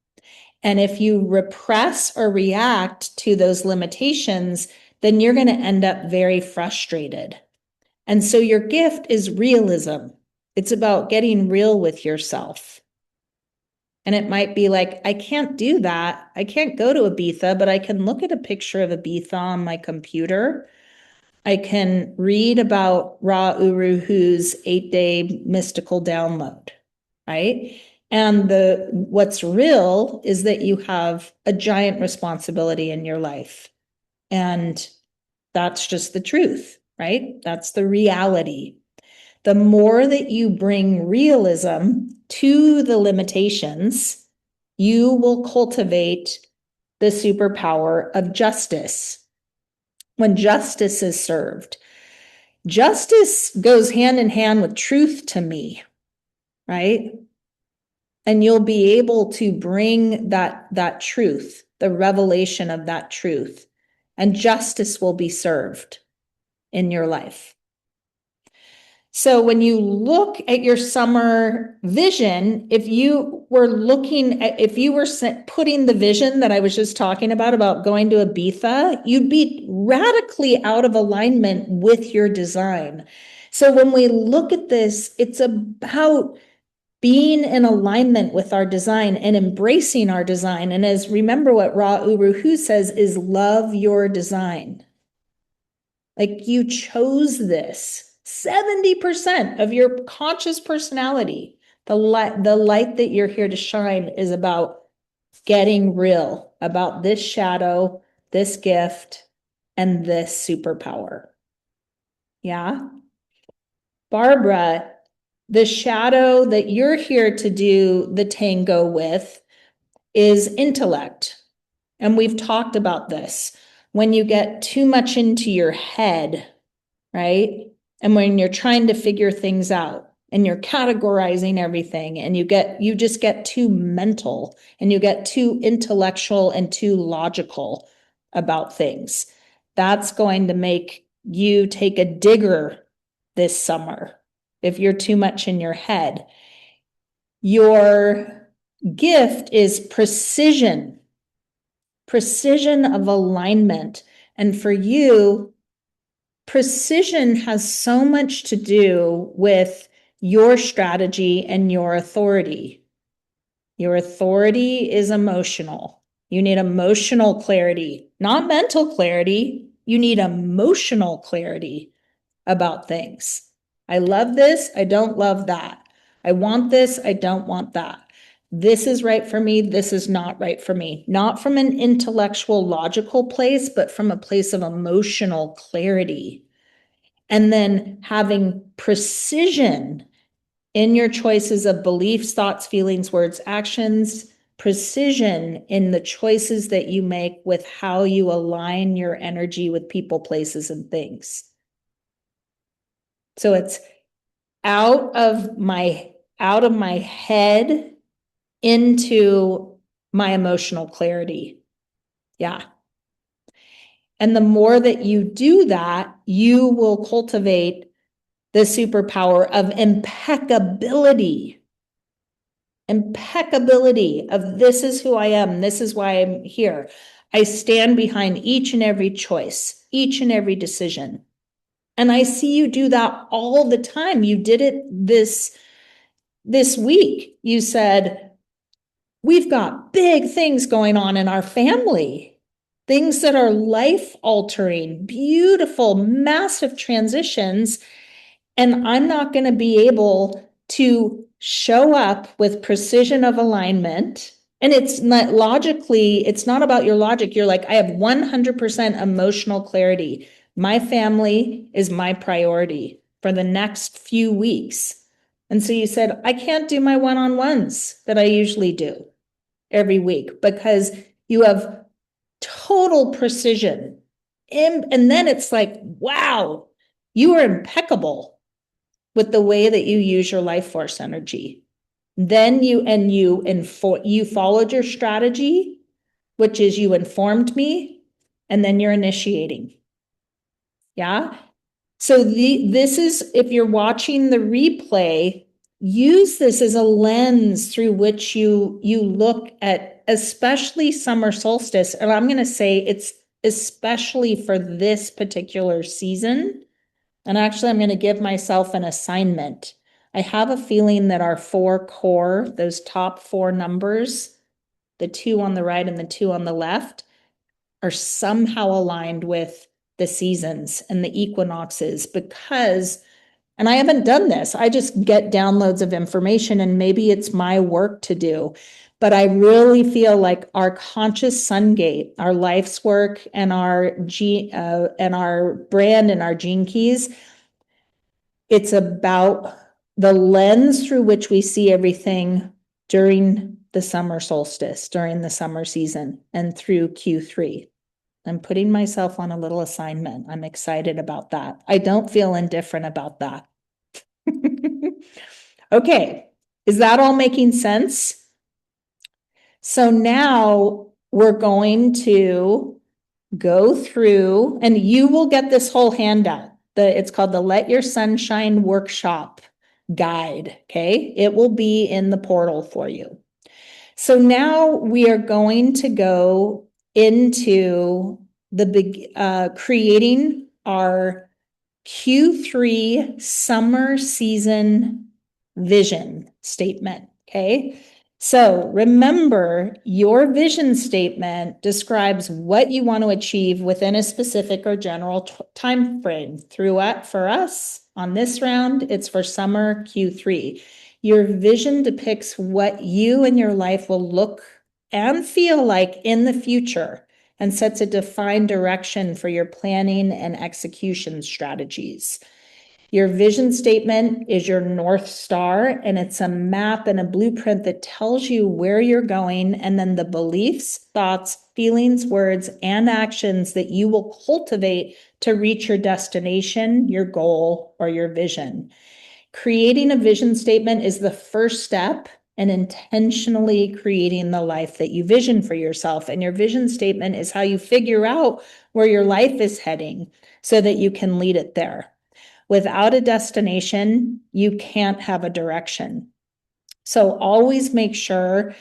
And if you repress or react to those limitations, then you're going to end up very frustrated. And so your gift is realism. It's about getting real with yourself. And it might be like, I can't do that. I can't go to Ibiza, but I can look at a picture of Ibiza on my computer. I can read about Ra Uru Hu's 8-day mystical download, right? And what's real is that you have a giant responsibility in your life. And that's just the truth, right? That's the reality. The more that you bring realism to the limitations, you will cultivate the superpower of justice. When justice is served, justice goes hand in hand with truth to me, right? And you'll be able to bring that truth, the revelation of that truth, and justice will be served in your life. So when you look at your summer vision, if you were putting the vision that I was just talking about going to Ibiza, you'd be radically out of alignment with your design. So when we look at this, it's about being in alignment with our design and embracing our design. And remember what Ra Uru Hu says is love your design. Like, you chose this. 70% of your conscious personality, the light that you're here to shine, is about getting real, about this shadow, this gift, and this superpower. Yeah. Barbara, the shadow that you're here to do the tango with is intellect. And we've talked about this. When you get too much into your head, right? And when you're trying to figure things out and you're categorizing everything, and you just get too mental and you get too intellectual and too logical about things, that's going to make you take a digger this summer if you're too much in your head. Your gift is precision of alignment. And for you, precision has so much to do with your strategy and your authority. Your authority is emotional. You need emotional clarity, not mental clarity. You need emotional clarity about things. I love this. I don't love that. I want this. I don't want that. This is right for me. This is not right for me. Not from an intellectual, logical place, but from a place of emotional clarity. And then having precision in your choices of beliefs, thoughts, feelings, words, actions, precision in the choices that you make with how you align your energy with people, places, and things. So it's out of my head into my emotional clarity. Yeah. And the more that you do that, you will cultivate the superpower of impeccability. Impeccability of this is who I am. This is why I'm here. I stand behind each and every choice, each and every decision. And I see you do that all the time. You did it this week. You said, we've got big things going on in our family, things that are life altering, beautiful, massive transitions. And I'm not going to be able to show up with precision of alignment. And it's not logically, it's not about your logic. You're like, I have 100% emotional clarity. My family is my priority for the next few weeks. And so you said, I can't do my one-on-ones that I usually do every week because you have total precision. And then it's like, wow, you are impeccable with the way that you use your life force energy. Then you followed your strategy which is you informed me and then you're initiating. Yeah. So this is, if you're watching the replay, use this as a lens through which you look at, especially summer solstice. And I'm going to say it's especially for this particular season. And actually, I'm going to give myself an assignment. I have a feeling that our 4 core, those top 4 numbers, the 2 on the right and the 2 on the left, are somehow aligned with the seasons and the equinoxes, because, and I haven't done this, I just get downloads of information and maybe it's my work to do, but I really feel like our conscious sun gate, our life's work, and our brand and our gene keys, it's about the lens through which we see everything during the summer solstice, during the summer season, and through Q3. I'm putting myself on a little assignment. I'm excited about that. I don't feel indifferent about that. Okay, is that all making sense? So now we're going to go through, and you will get this whole handout. It's called the Let Your Sunshine Workshop Guide, okay? It will be in the portal for you. So now we are going to go into the creating our Q3 summer season vision statement, okay? So remember, your vision statement describes what you want to achieve within a specific or general time frame. For us on this round, it's for summer Q3. Your vision depicts what you and your life will look and feel like in the future, and sets a defined direction for your planning and execution strategies. Your vision statement is your North Star, and it's a map and a blueprint that tells you where you're going, and then the beliefs, thoughts, feelings, words, and actions that you will cultivate to reach your destination, your goal, or your vision. Creating a vision statement is the first step in intentionally creating the life that you vision for yourself. And your vision statement is how you figure out where your life is heading so that you can lead it there. Without a destination, you can't have a direction. So always make sure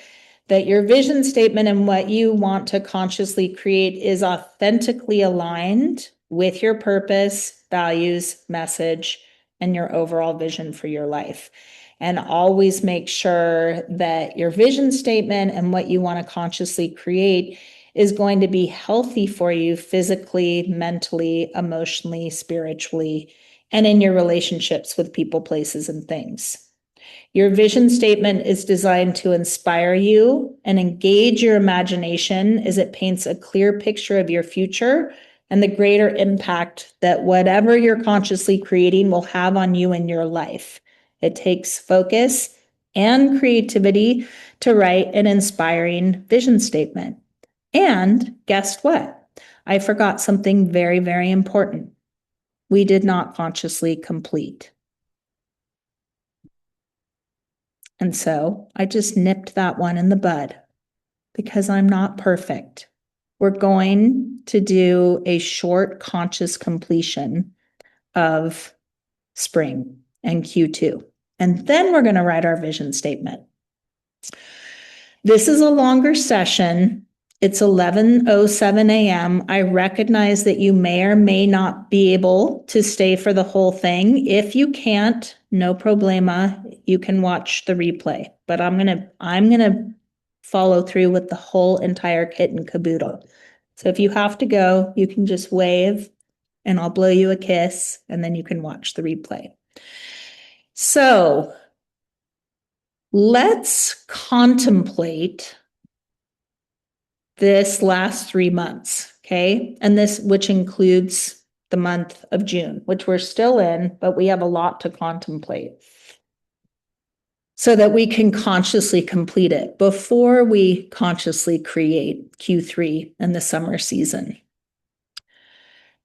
that your vision statement and what you want to consciously create is authentically aligned with your purpose, values, message, and your overall vision for your life. And always make sure that your vision statement and what you want to consciously create is going to be healthy for you physically, mentally, emotionally, spiritually, and in your relationships with people, places, and things. Your vision statement is designed to inspire you and engage your imagination as it paints a clear picture of your future and the greater impact that whatever you're consciously creating will have on you in your life. It takes focus and creativity to write an inspiring vision statement. And guess what? I forgot something very, very important. We did not consciously complete. And so I just nipped that one in the bud because I'm not perfect. We're going to do a short conscious completion of spring and Q2. And then we're going to write our vision statement. This is a longer session. It's 11:07 a.m. I recognize that you may or may not be able to stay for the whole thing. If you can't, no problema. You can watch the replay, but I'm gonna follow through with the whole entire kit and caboodle. So if you have to go, you can just wave and I'll blow you a kiss and then you can watch the replay. So let's contemplate this last 3 months, okay? And this, which includes the month of June, which we're still in, but we have a lot to contemplate so that we can consciously complete it before we consciously create Q3 and the summer season.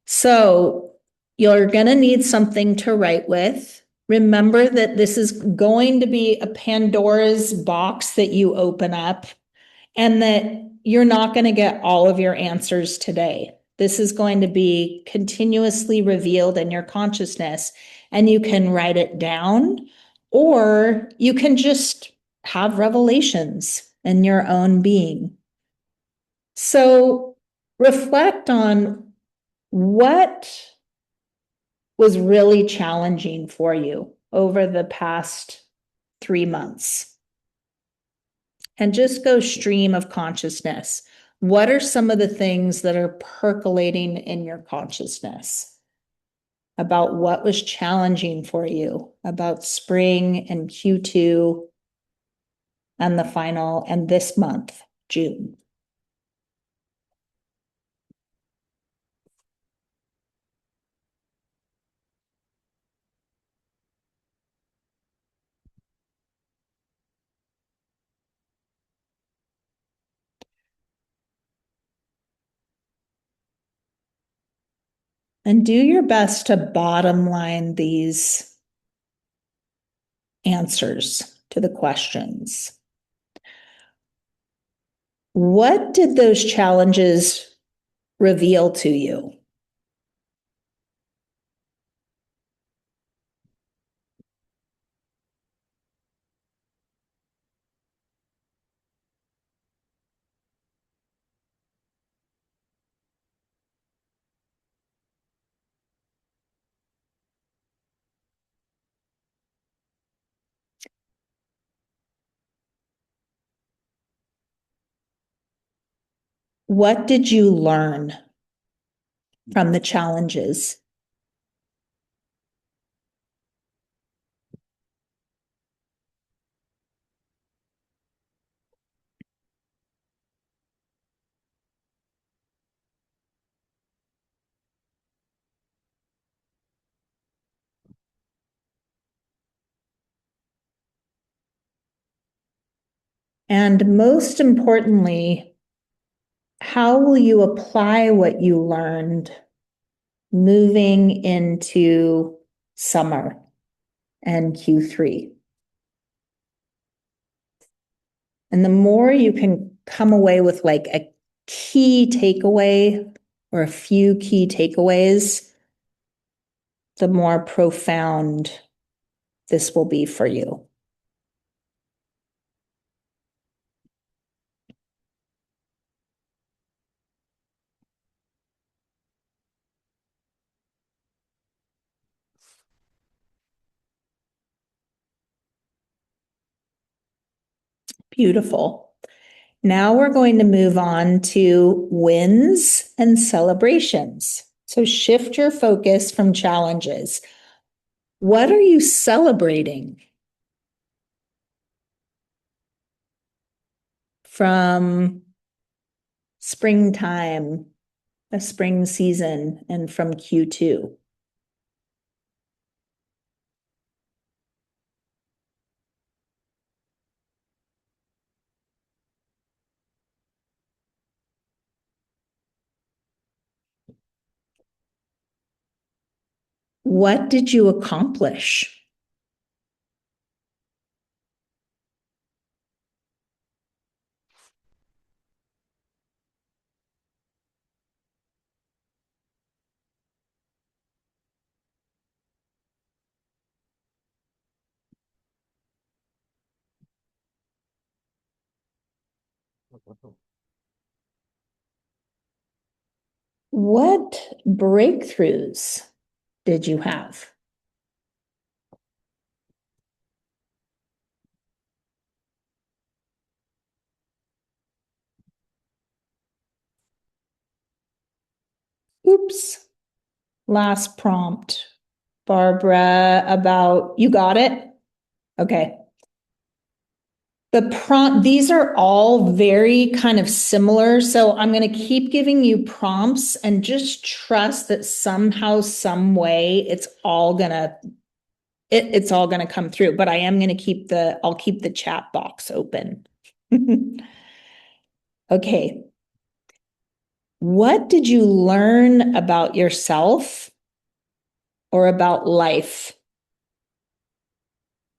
So you're going to need something to write with. Remember that this is going to be a Pandora's box that you open up, and that you're not going to get all of your answers today. This is going to be continuously revealed in your consciousness, and you can write it down, or you can just have revelations in your own being. So reflect on what was really challenging for you over the past 3 months. And just go stream of consciousness. What are some of the things that are percolating in your consciousness about what was challenging for you about spring and Q2 and the final and this month, June? And do your best to bottom line these answers to the questions. What did those challenges reveal to you? What did you learn from the challenges? And most importantly, how will you apply what you learned moving into summer and Q3? And the more you can come away with like a key takeaway or a few key takeaways, the more profound this will be for you. Beautiful. Now we're going to move on to wins and celebrations. So shift your focus from challenges. What are you celebrating from springtime, a spring season, and from Q2? What did you accomplish? What breakthroughs did you have? Oops. Last prompt. Barbara, about, you got it? Okay. These are all very kind of similar. So I'm going to keep giving you prompts and just trust that somehow, some way, it's all going to come through. But I am going to I'll keep the chat box open. Okay. What did you learn about yourself or about life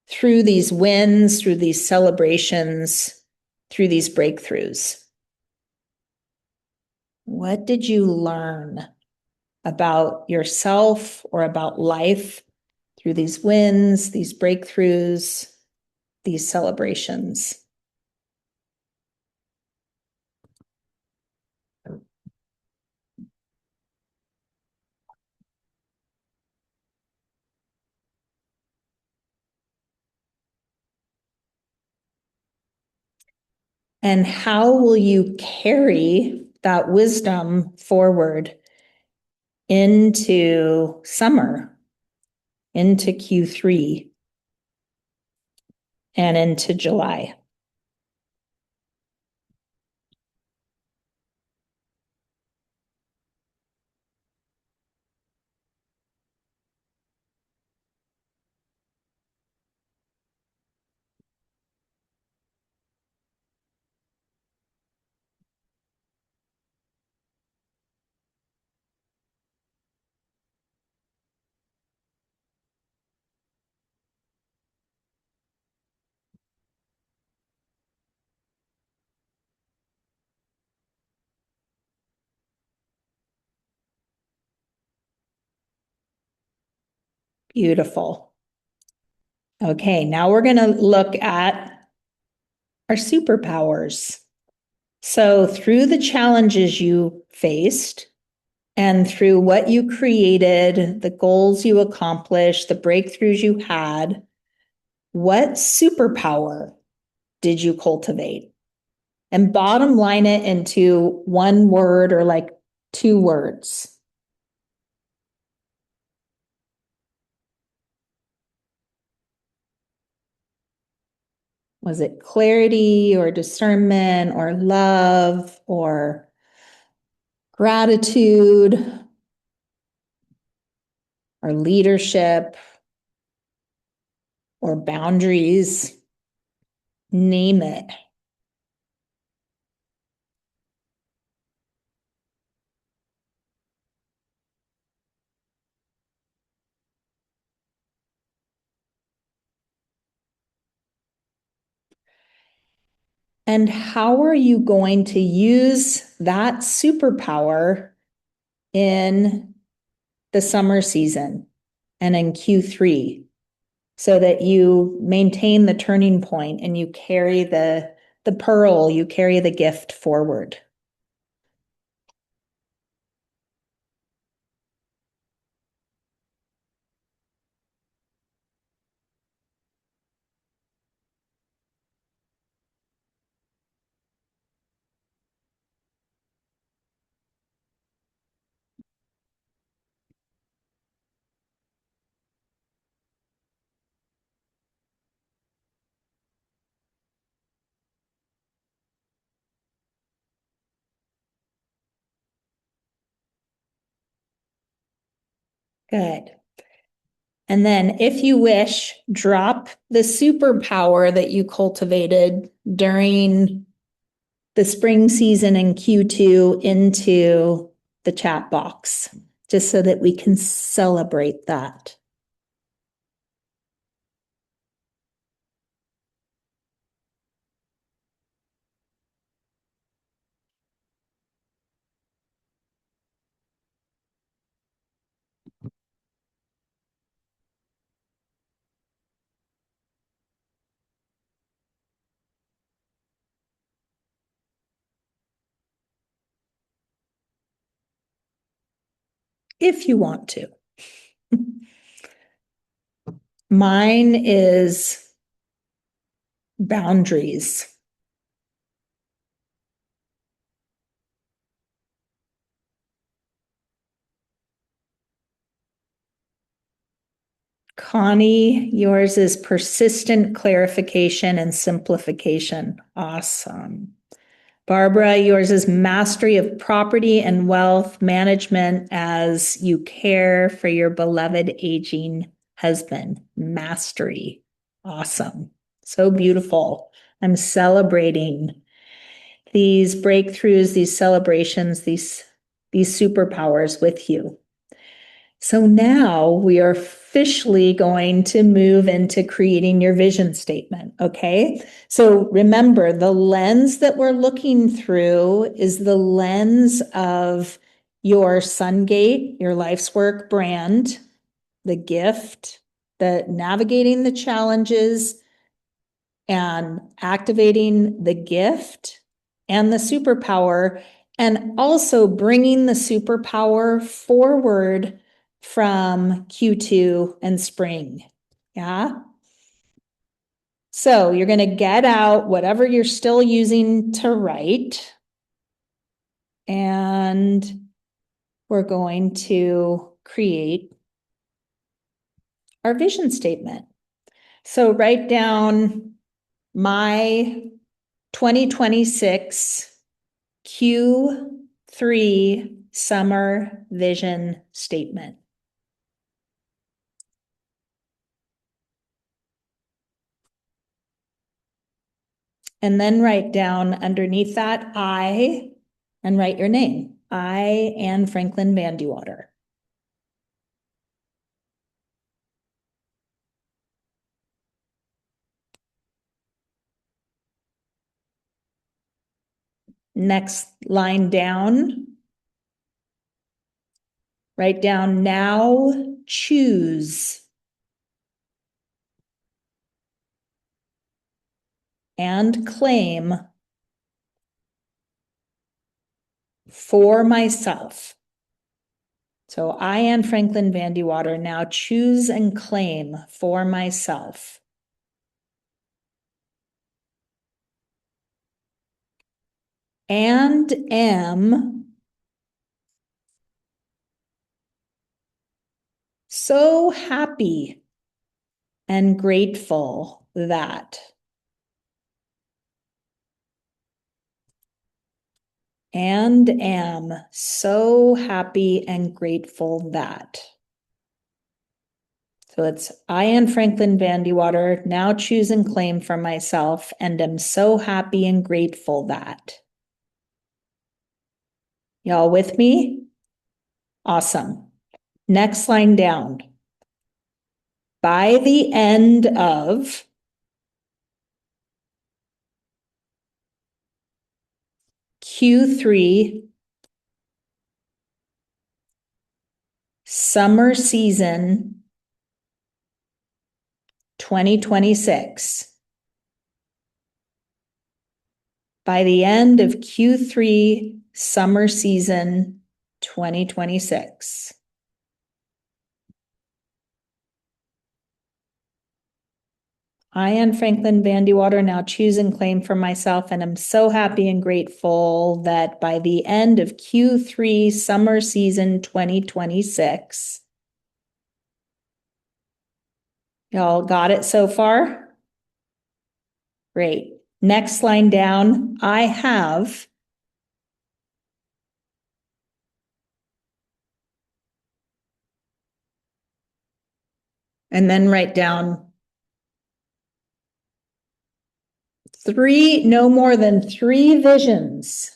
through these wins, through these celebrations, through these breakthroughs? What did you learn about yourself or about life through these wins, these breakthroughs, these celebrations? And how will you carry that wisdom forward into summer, into Q3, and into July? Beautiful. Okay, now we're going to look at our superpowers. So, through the challenges you faced and through what you created, the goals you accomplished, the breakthroughs you had, what superpower did you cultivate? And bottom line it into one word or like 2 words. Was it clarity or discernment or love or gratitude or leadership or boundaries? Name it. And how are you going to use that superpower in the summer season and in Q3 so that you maintain the turning point and you carry the pearl, you carry the gift forward? Good. And then, if you wish, drop the superpower that you cultivated during the spring season in Q2 into the chat box, just so that we can celebrate that. If you want to. Mine is boundaries. Connie, yours is persistent clarification and simplification. Awesome. Barbara, yours is mastery of property and wealth management as you care for your beloved aging husband. Mastery. Awesome. So beautiful. I'm celebrating these breakthroughs, these celebrations, these superpowers with you. So now we are officially going to move into creating your vision statement, okay? So remember, the lens that we're looking through is the lens of your Sungate, your life's work brand, the gift, the navigating the challenges and activating the gift and the superpower, and also bringing the superpower forward from Q2 and spring. Yeah. So you're going to get out whatever you're still using to write. And we're going to create our vision statement. So write down my 2026 Q3 summer vision statement. And then write down underneath that I, and write your name. I, Anne Franklin Vandewater. Next line down, write down now choose and claim for myself. So I, Anne Franklin Vandewater, now choose and claim for myself. And am so happy and grateful that. And am so happy and grateful that. So it's I, Anne Franklin Vandewater, now choose and claim for myself and am so happy and grateful that. Y'all with me? Awesome. Next line down. By the end of Q3 summer season 2026. By the end of Q3 summer season 2026. I, Anne Franklin Vandewater, now choose and claim for myself and am so happy and grateful that by the end of Q3 summer season 2026. Y'all got it so far? Great. Next line down, I have. And then write down no more than 3 visions.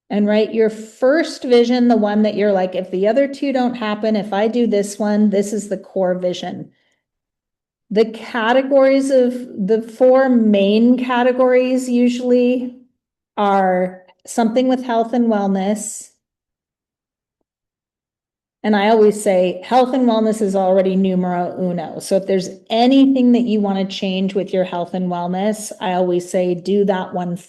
And write your first vision, the one that you're like, if the other 2 don't happen, if I do this one, this is the core vision. The categories of the 4 main categories usually are something with health and wellness. And I always say health and wellness is already numero uno. So if there's anything that you want to change with your health and wellness, I always say do that one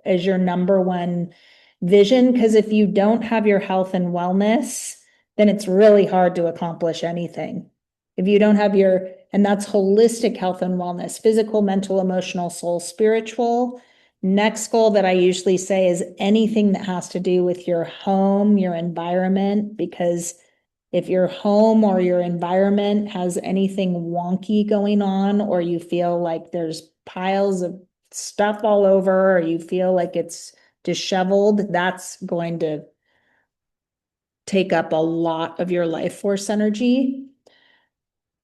as your number one vision. Because if you don't have your health and wellness, then it's really hard to accomplish anything. If you don't have and that's holistic health and wellness, physical, mental, emotional, soul, spiritual. Next goal that I usually say is anything that has to do with your home, your environment, because if your home or your environment has anything wonky going on, or you feel like there's piles of stuff all over, or you feel like it's disheveled, that's going to take up a lot of your life force energy.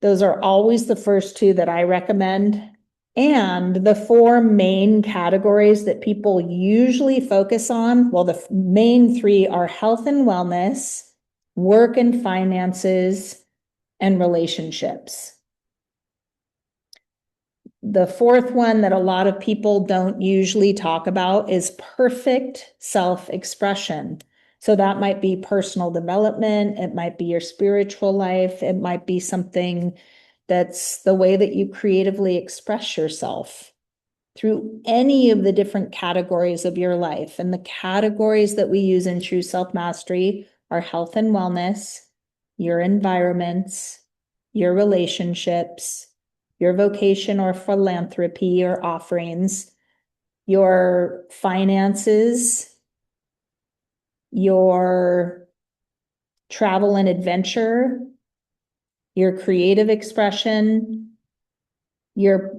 Those are always the first 2 that I recommend. And the four main categories that people usually focus on, well, the main three are health and wellness, work and finances, and relationships. The fourth one that a lot of people don't usually talk about is perfect self-expression. So that might be personal development, it might be your spiritual life, it might be something that's the way that you creatively express yourself through any of the different categories of your life. And the categories that we use in True Self Mastery are health and wellness, your environments, your relationships, your vocation or philanthropy or offerings, your finances, your travel and adventure, your creative expression, your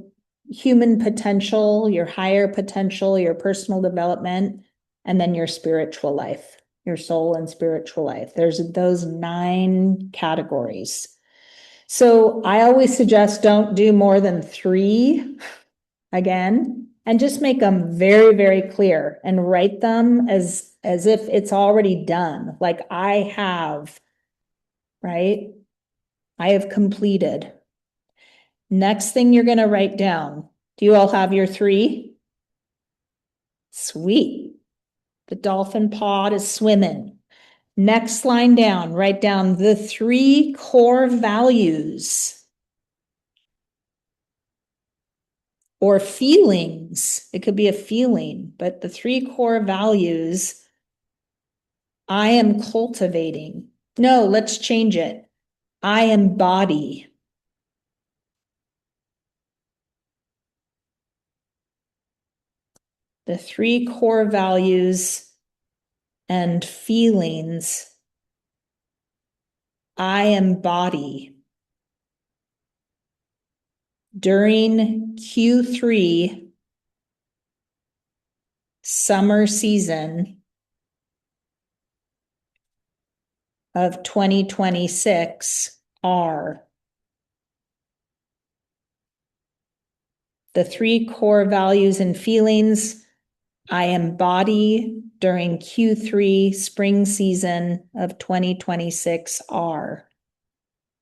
human potential, your higher potential, your personal development, and then your spiritual life, your soul and spiritual life. There's those 9 categories. So I always suggest don't do more than 3 again, and just make them very, very clear and write them as if it's already done. Like I have, right? I have completed. Next thing you're going to write down. Do you all have your 3? Sweet. The dolphin pod is swimming. Next line down, write down the 3 core values or feelings. It could be a feeling, but the 3 core values I am cultivating. No, let's change it. I embody. The 3 core values and feelings I embody during Q3 summer season of 2026 are the 3 core values and feelings I embody during Q3 spring season of 2026 are.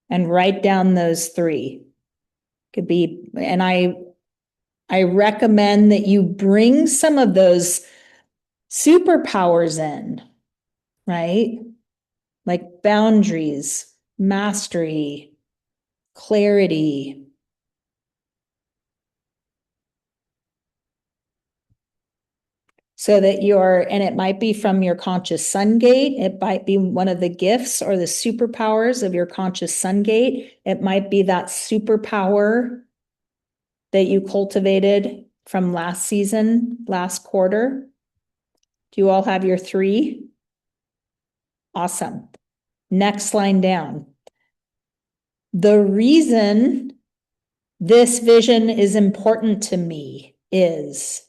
And write down those 3. Could be, and I recommend that you bring some of those superpowers in, right? Like boundaries, mastery, clarity. So that and it might be from your conscious sun gate. It might be one of the gifts or the superpowers of your conscious sun gate. It might be that superpower that you cultivated from last season, last quarter. Do you all have your 3? Awesome. Next line down. The reason this vision is important to me is,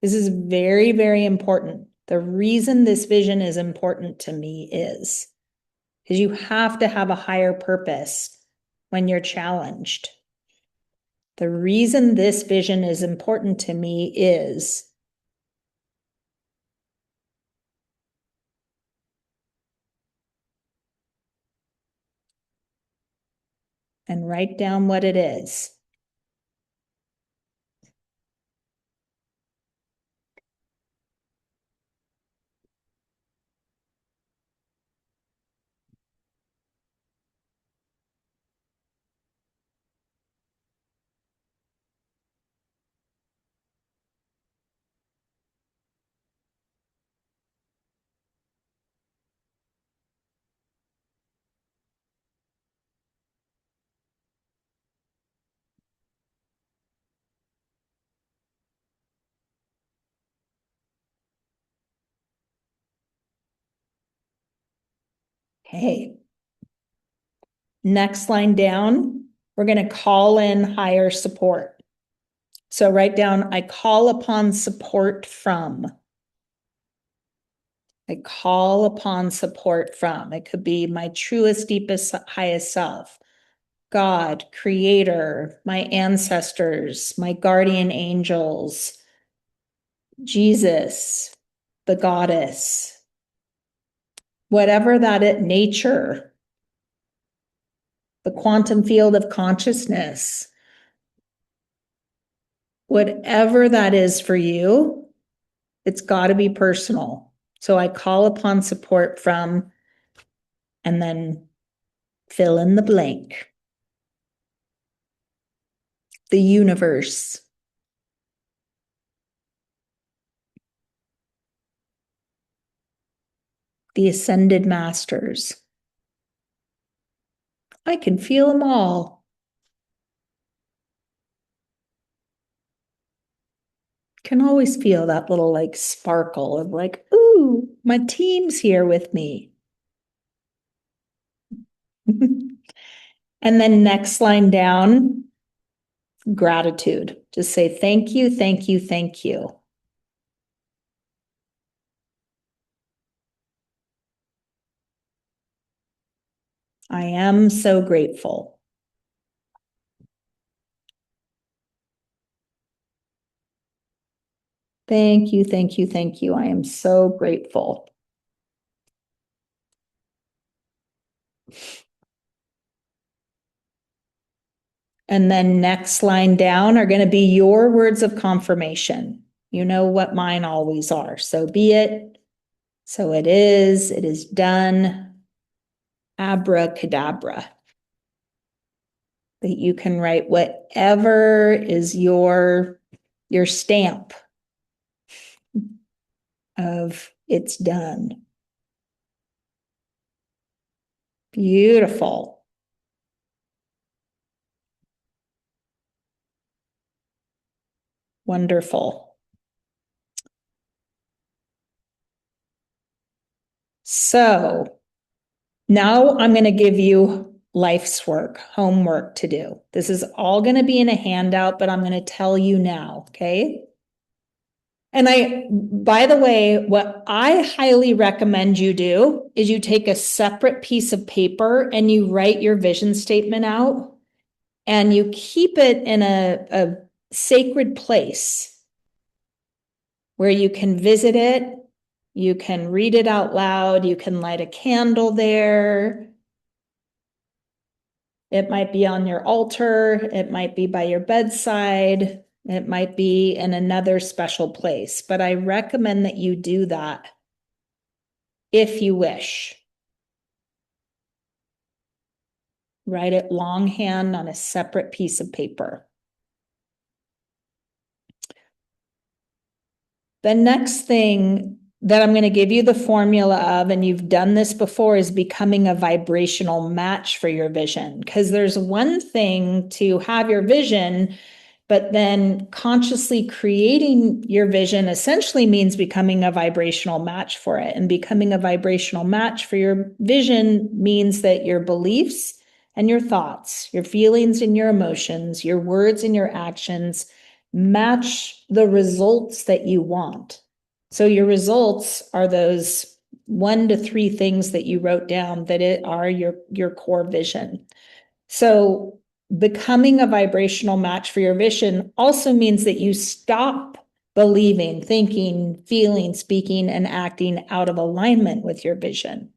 this is very, very important. The reason this vision is important to me is, because you have to have a higher purpose when you're challenged. The reason this vision is important to me is, and write down what it is. Okay. Next line down, we're going to call in higher support. So write down, I call upon support from. I call upon support from. It could be my truest, deepest, highest self. God, Creator, my ancestors, my guardian angels, Jesus, the goddess, whatever nature, the quantum field of consciousness, whatever that is for you, it's got to be personal. So I call upon support from, and then fill in the blank. The universe. The ascended masters. I can feel them all. Can always feel that little like sparkle of like, ooh, my team's here with me. And then next line down, gratitude. Just say thank you, thank you, thank you. I am so grateful. Thank you, thank you, thank you. I am so grateful. And then next line down are going to be your words of confirmation. You know what mine always are. So be it. So it is done. Abracadabra. That you can write whatever is your stamp of it's done. Beautiful. Wonderful. So now I'm going to give you life's work, homework to do. This is all going to be in a handout, but I'm going to tell you now, okay? And by the way, what I highly recommend you do is you take a separate piece of paper and you write your vision statement out and you keep it in a sacred place where you can visit it, you can read it out loud, you can light a candle there. It might be on your altar, it might be by your bedside, it might be in another special place, but I recommend that you do that if you wish. Write it longhand on a separate piece of paper. The next thing that I'm going to give you the formula of, and you've done this before, is becoming a vibrational match for your vision. Because there's one thing to have your vision, but then consciously creating your vision essentially means becoming a vibrational match for it. And becoming a vibrational match for your vision means that your beliefs and your thoughts, your feelings and your emotions, your words and your actions match the results that you want. So your results are those 1 to 3 things that you wrote down that are your core vision. So becoming a vibrational match for your vision also means that you stop believing, thinking, feeling, speaking, and acting out of alignment with your vision.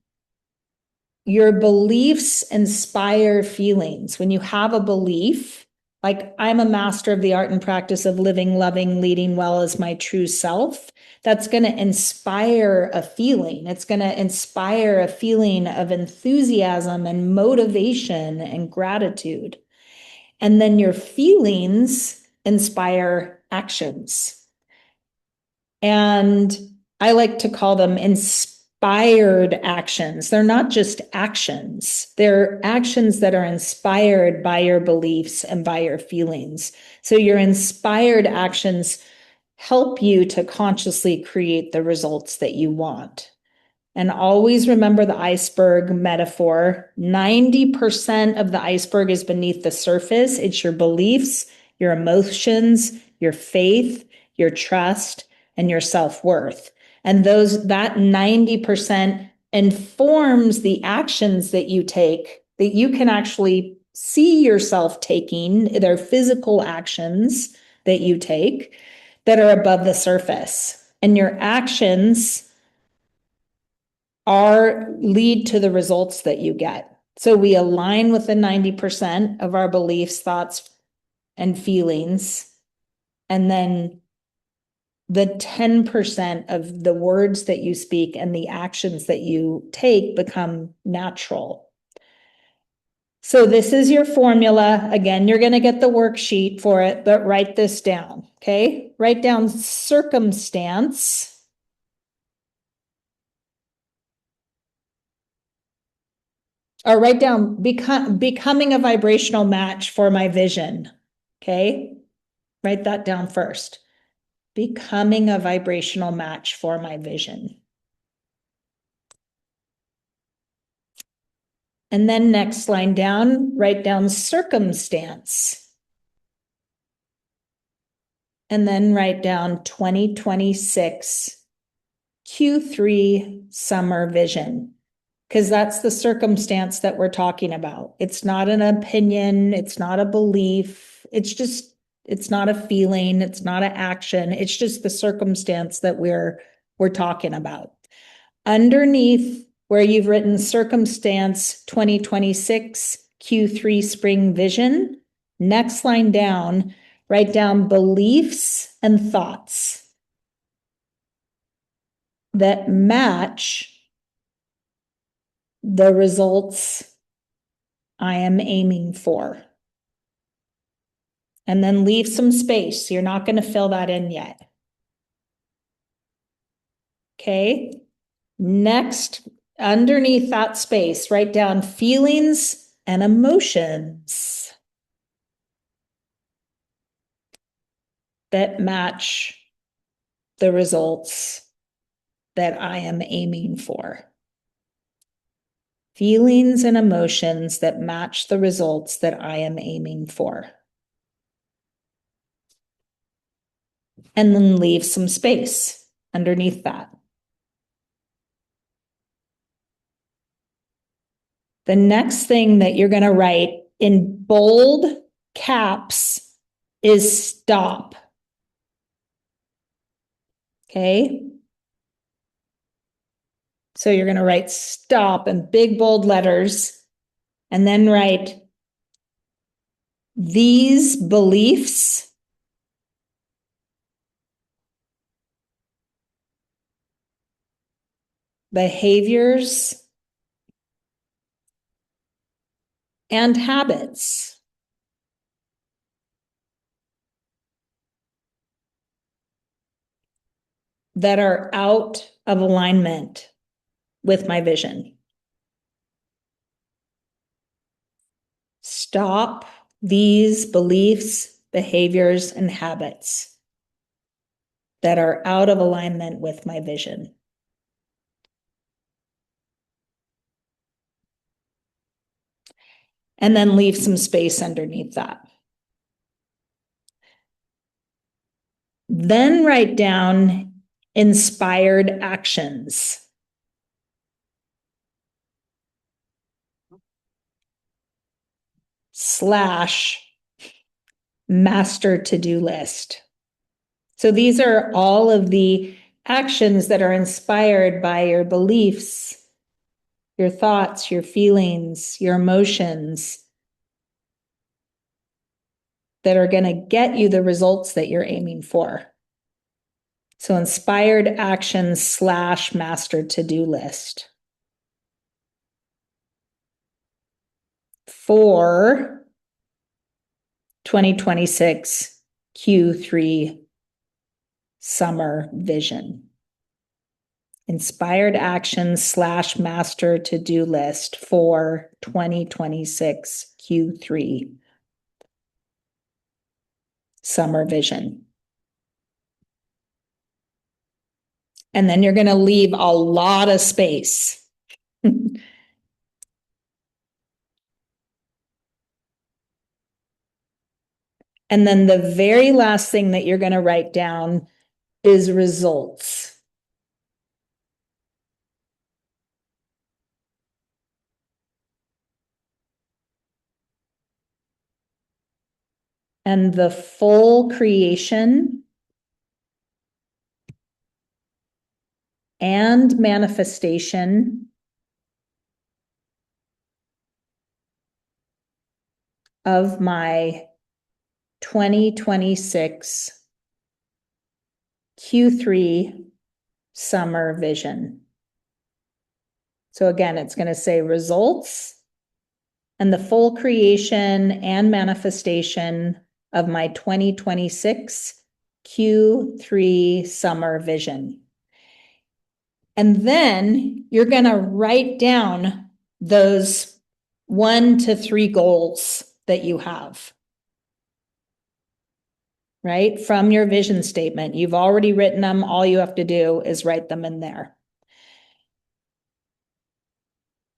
Your beliefs inspire feelings. When you have a belief, like I'm a master of the art and practice of living, loving, leading well as my true self, that's going to inspire a feeling. It's going to inspire a feeling of enthusiasm and motivation and gratitude. And then your feelings inspire actions. And I like to call them inspired actions. They're not just actions. They're actions that are inspired by your beliefs and by your feelings. So your inspired actions help you to consciously create the results that you want. And always remember the iceberg metaphor. 90% of the iceberg is beneath the surface. It's your beliefs, your emotions, your faith, your trust, and your self-worth. And that 90% informs the actions that you take, that you can actually see yourself taking. They're physical actions that you take that are above the surface. And your actions lead to the results that you get. So we align with the 90% of our beliefs, thoughts, and feelings. And then the 10% of the words that you speak and the actions that you take become natural. So this is your formula. Again, you're going to get the worksheet for it, but write this down, okay? Write down circumstance. Or write down becoming a vibrational match for my vision, okay? Write that down first. Becoming a vibrational match for my vision. And then next line down, write down circumstance. And then write down 2026 Q3 summer vision, because that's the circumstance that we're talking about. It's not an opinion. It's not a belief. It's not a feeling. It's not an action. It's just the circumstance that we're talking about. Underneath where you've written circumstance 2026 Q3 spring vision, next line down, write down beliefs and thoughts that match the results I am aiming for. And then leave some space. You're not going to fill that in yet. Okay. Next, underneath that space, write down feelings and emotions that match the results that I am aiming for. Feelings and emotions that match the results that I am aiming for. And then leave some space underneath that. The next thing that you're going to write in bold caps is stop. Okay. So you're going to write stop in big bold letters and then write these beliefs behaviors and habits that are out of alignment with my vision. Stop these beliefs, behaviors, and habits that are out of alignment with my vision. And then leave some space underneath that. Then write down inspired actions. / master to-do list. So these are all of the actions that are inspired by your beliefs, your thoughts, your feelings, your emotions that are going to get you the results that you're aiming for. So inspired actions / master to-do list. For 2026 Q3 summer vision. Inspired actions / master to-do list for 2026 Q3 summer vision. And then you're going to leave a lot of space. And then the very last thing that you're going to write down is results. and the full creation and manifestation of my 2026 Q3 summer vision. So again, it's going to say results and the full creation and manifestation of my 2026 Q3 summer vision. And then you're going to write down those 1 to 3 goals that you have, right? From your vision statement. You've already written them. All you have to do is write them in there.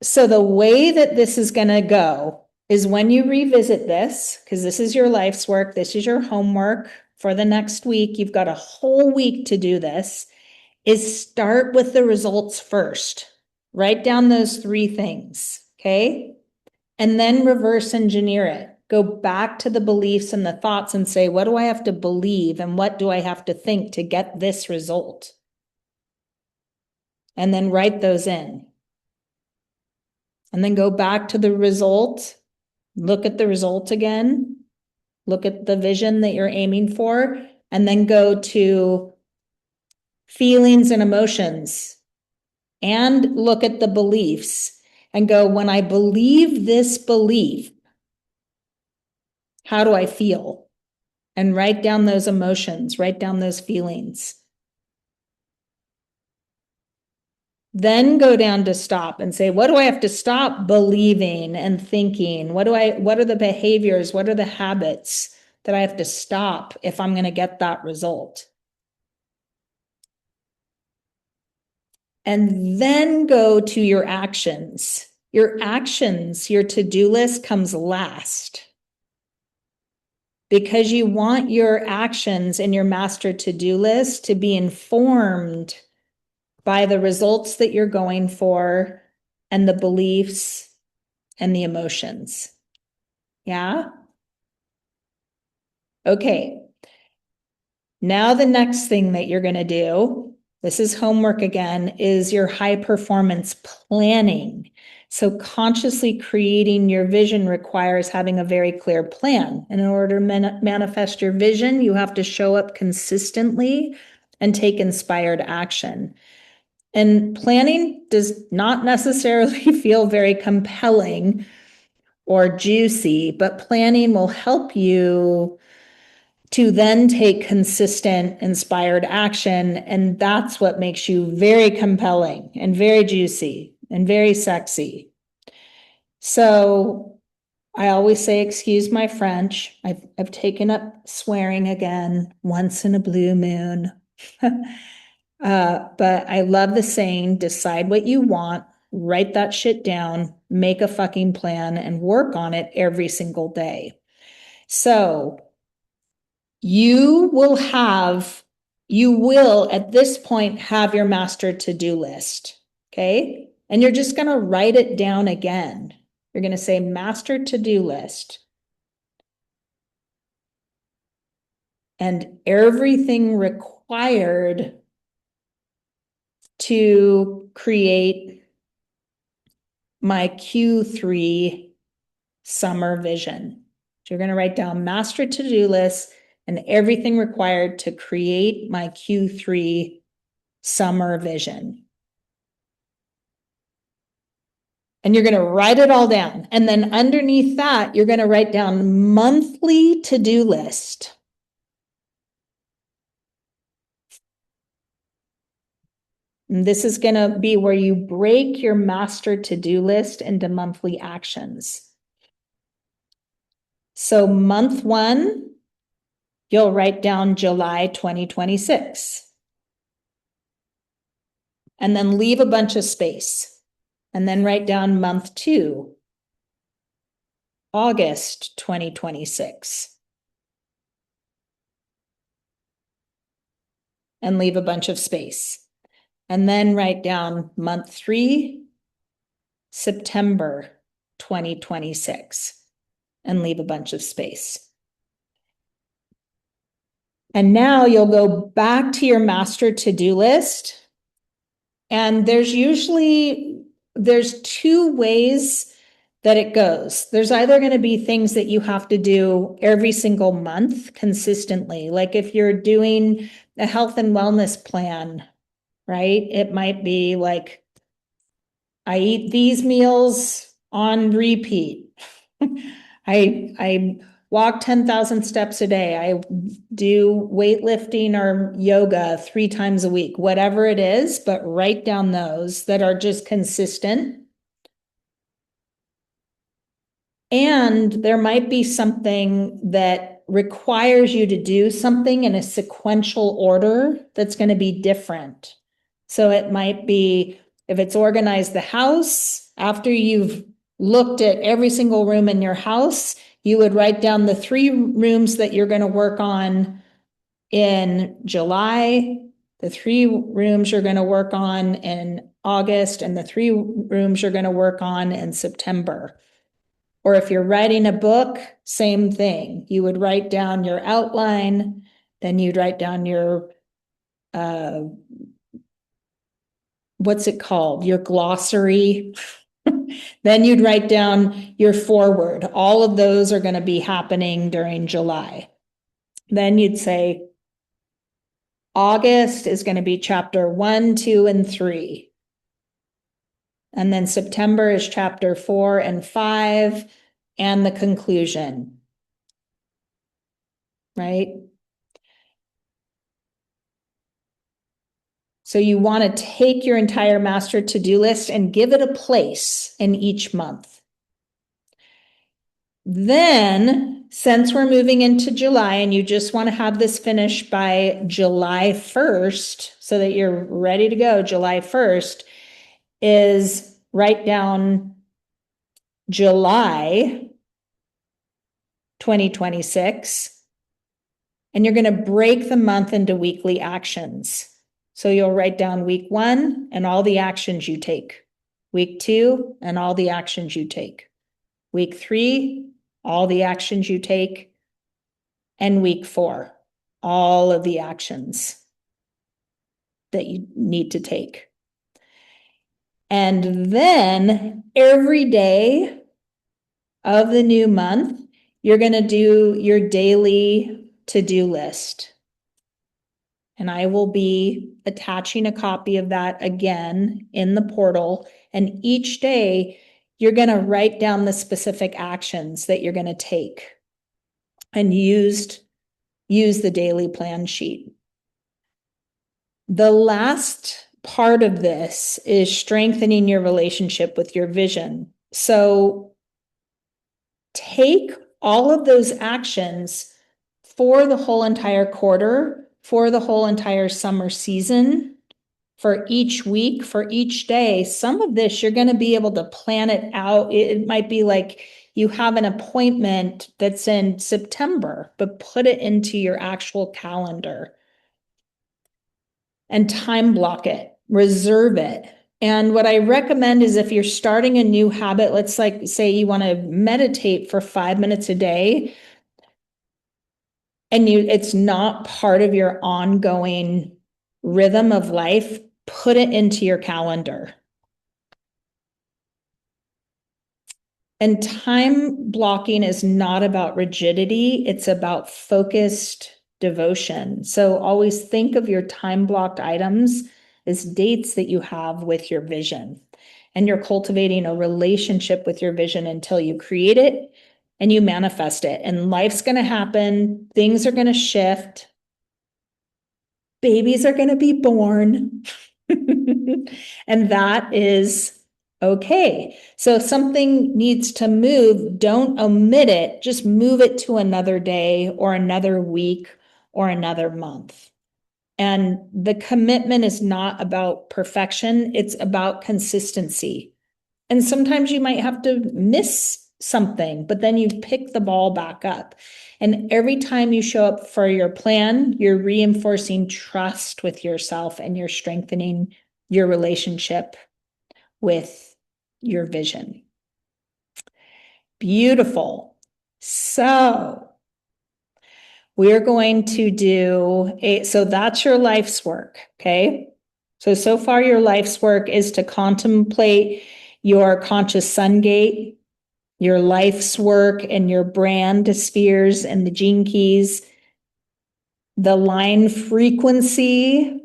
So the way that this is going to go is when you revisit this, because this is your life's work, this is your homework for the next week, you've got a whole week to do this, is start with the results first. Write down those 3 things, okay? And then reverse engineer it. Go back to the beliefs and the thoughts and say, what do I have to believe and what do I have to think to get this result? And then write those in. And then go back to the result, look at the result again, look at the vision that you're aiming for, and then go to feelings and emotions and look at the beliefs and go, when I believe this belief, how do I feel? And write down those emotions, write down those feelings. Then go down to stop and say, what do I have to stop believing and thinking? What are the behaviors? What are the habits that I have to stop if I'm going to get that result? And then go to your actions. Your actions, your to-do list comes last, because you want your actions in your master to-do list to be informed by the results that you're going for and the beliefs and the emotions. Yeah? Okay. Now the next thing that you're going to do, this is homework again, is your high performance planning. So consciously creating your vision requires having a very clear plan. And in order to manifest your vision, you have to show up consistently and take inspired action. And planning does not necessarily feel very compelling or juicy, but planning will help you to then take consistent, inspired action. And that's what makes you very compelling and very juicy and very sexy. So I always say, excuse my French. I've taken up swearing again once in a blue moon. But I love the saying, decide what you want, write that shit down, make a fucking plan, and work on it every single day. So you will at this point have your master to-do list, okay? And you're just going to write it down again. You're going to say master to-do list. And everything required to create my Q3 summer vision. So you're going to write down master to-do list and everything required to create my Q3 summer vision. And you're going to write it all down. And then underneath that, you're going to write down monthly to-do list. And this is going to be where you break your master to-do list into monthly actions. So month 1, you'll write down July 2026. And then leave a bunch of space. And then write down month 2, August 2026. And leave a bunch of space. And then write down month 3, September 2026. And leave a bunch of space. And now you'll go back to your master to-do list. And there's two ways that it goes. There's either going to be things that you have to do every single month consistently. Like if you're doing a health and wellness plan, right? It might be like, I eat these meals on repeat. I walk 10,000 steps a day. I do weightlifting or yoga 3 times a week, whatever it is, but write down those that are just consistent. And there might be something that requires you to do something in a sequential order that's going to be different. So it might be, if it's organize the house, after you've looked at every single room in your house, you would write down the 3 rooms that you're going to work on in July, the 3 rooms you're going to work on in August, and the 3 rooms you're going to work on in September. Or if you're writing a book, same thing. You would write down your outline, then you'd write down your, what's it called? Your glossary. Then you'd write down your foreword. All of those are going to be happening during July. Then you'd say, August is going to be chapter 1, 2, and 3. And then September is chapter 4 and 5 and the conclusion. Right? So you want to take your entire master to-do list and give it a place in each month. Then, since we're moving into July and you just want to have this finished by July 1st, so that you're ready to go July 1st, is write down July 2026, and you're going to break the month into weekly actions. So you'll write down week 1 and all the actions you take. Week 2 and all the actions you take. Week 3, all the actions you take. And week 4, all of the actions that you need to take. And then every day of the new month, you're going to do your daily to-do list. And I will be attaching a copy of that again in the portal. And each day, you're going to write down the specific actions that you're going to take and use the daily plan sheet. The last part of this is strengthening your relationship with your vision. So take all of those actions for the whole entire quarter, for the whole entire summer season, for each week, for each day. Some of this, you're going to be able to plan it out. It might be like you have an appointment that's in September, but put it into your actual calendar and time block it, reserve it. And what I recommend is if you're starting a new habit, let's like say you want to meditate for 5 minutes a day, and it's not part of your ongoing rhythm of life, put it into your calendar. And time blocking is not about rigidity, it's about focused devotion. So always think of your time blocked items as dates that you have with your vision. And you're cultivating a relationship with your vision until you create it and you manifest it. And life's going to happen, things are going to shift, babies are going to be born. And that is okay. So if something needs to move, don't omit it, just move it to another day or another week or another month. And the commitment is not about perfection, it's about consistency. And sometimes you might have to miss something, but then you pick the ball back up. And every time you show up for your plan, you're reinforcing trust with yourself and you're strengthening your relationship with your vision. Beautiful. So we're going to so that's your life's work, okay? So far your life's work is to contemplate your conscious sun gate, your life's work and your brand spheres and the gene keys, the line frequency,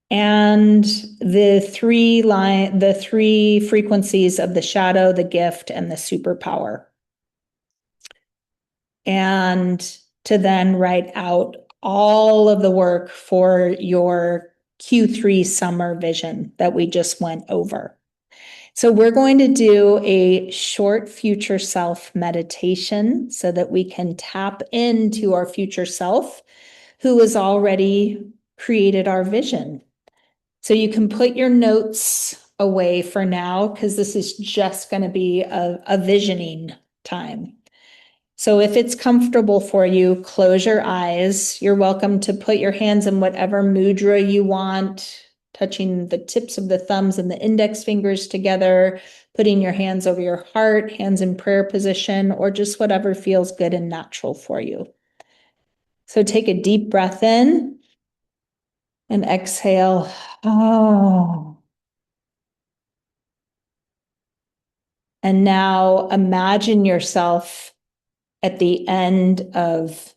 and the three frequencies of the shadow, the gift, and the superpower. And to then write out all of the work for your Q3 summer vision that we just went over. So we're going to do a short future self meditation so that we can tap into our future self who has already created our vision. So you can put your notes away for now because this is just going to be a visioning time. So if it's comfortable for you, close your eyes. You're welcome to put your hands in whatever mudra you want, touching the tips of the thumbs and the index fingers together, putting your hands over your heart, hands in prayer position, or just whatever feels good and natural for you. So take a deep breath in and exhale. Oh. And now imagine yourself at the end of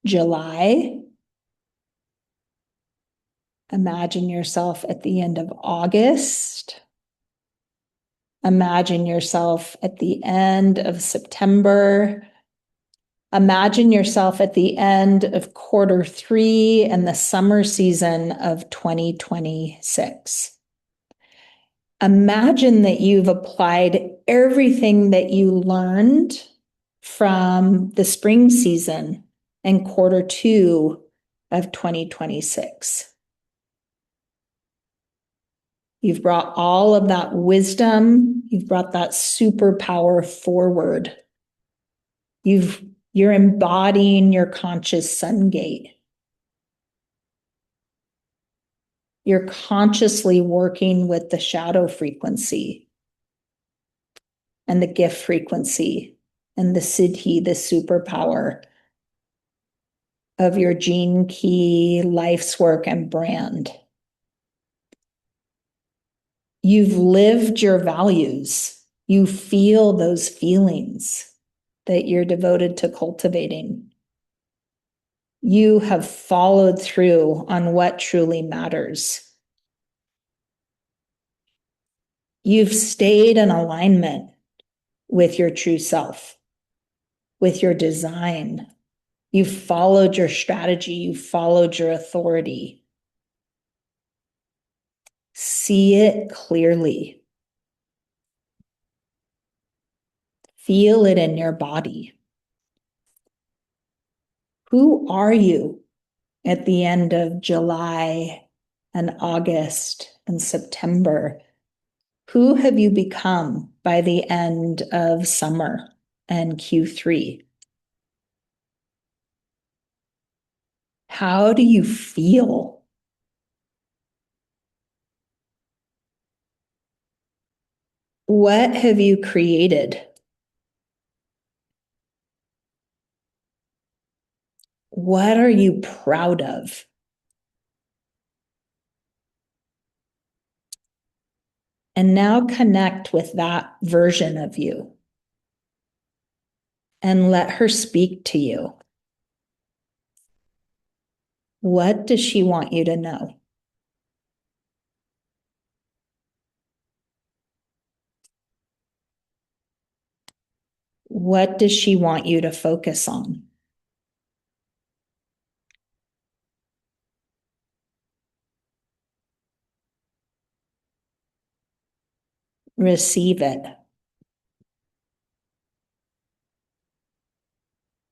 July. Imagine yourself at the end of August. Imagine yourself at the end of September. Imagine yourself at the end of Q3 and the summer season of 2026. Imagine that you've applied everything that you learned from the spring season and Q2 of 2026. You've brought all of that wisdom, you've brought that superpower forward. You're embodying your conscious sun gate. You're consciously working with the shadow frequency and the gift frequency and the siddhi, the superpower of your gene key, life's work, and brand. You've lived your values. You feel those feelings that you're devoted to cultivating. You have followed through on what truly matters. You've stayed in alignment with your true self, with your design. You've followed your strategy. You've followed your authority. See it clearly. Feel it in your body. Who are you at the end of July and August and September? Who have you become by the end of summer and Q3? How do you feel? What have you created? What are you proud of? And now connect with that version of you and let her speak to you. What does she want you to know? What does she want you to focus on? Receive it.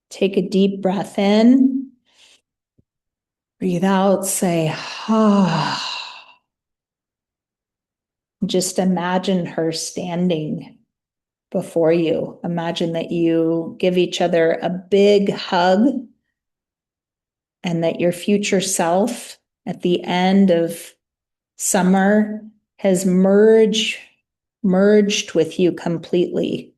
Take a deep breath in. Breathe out, say, ah. Just imagine her standing before you. Imagine that you give each other a big hug and that your future self at the end of summer has merged with you completely.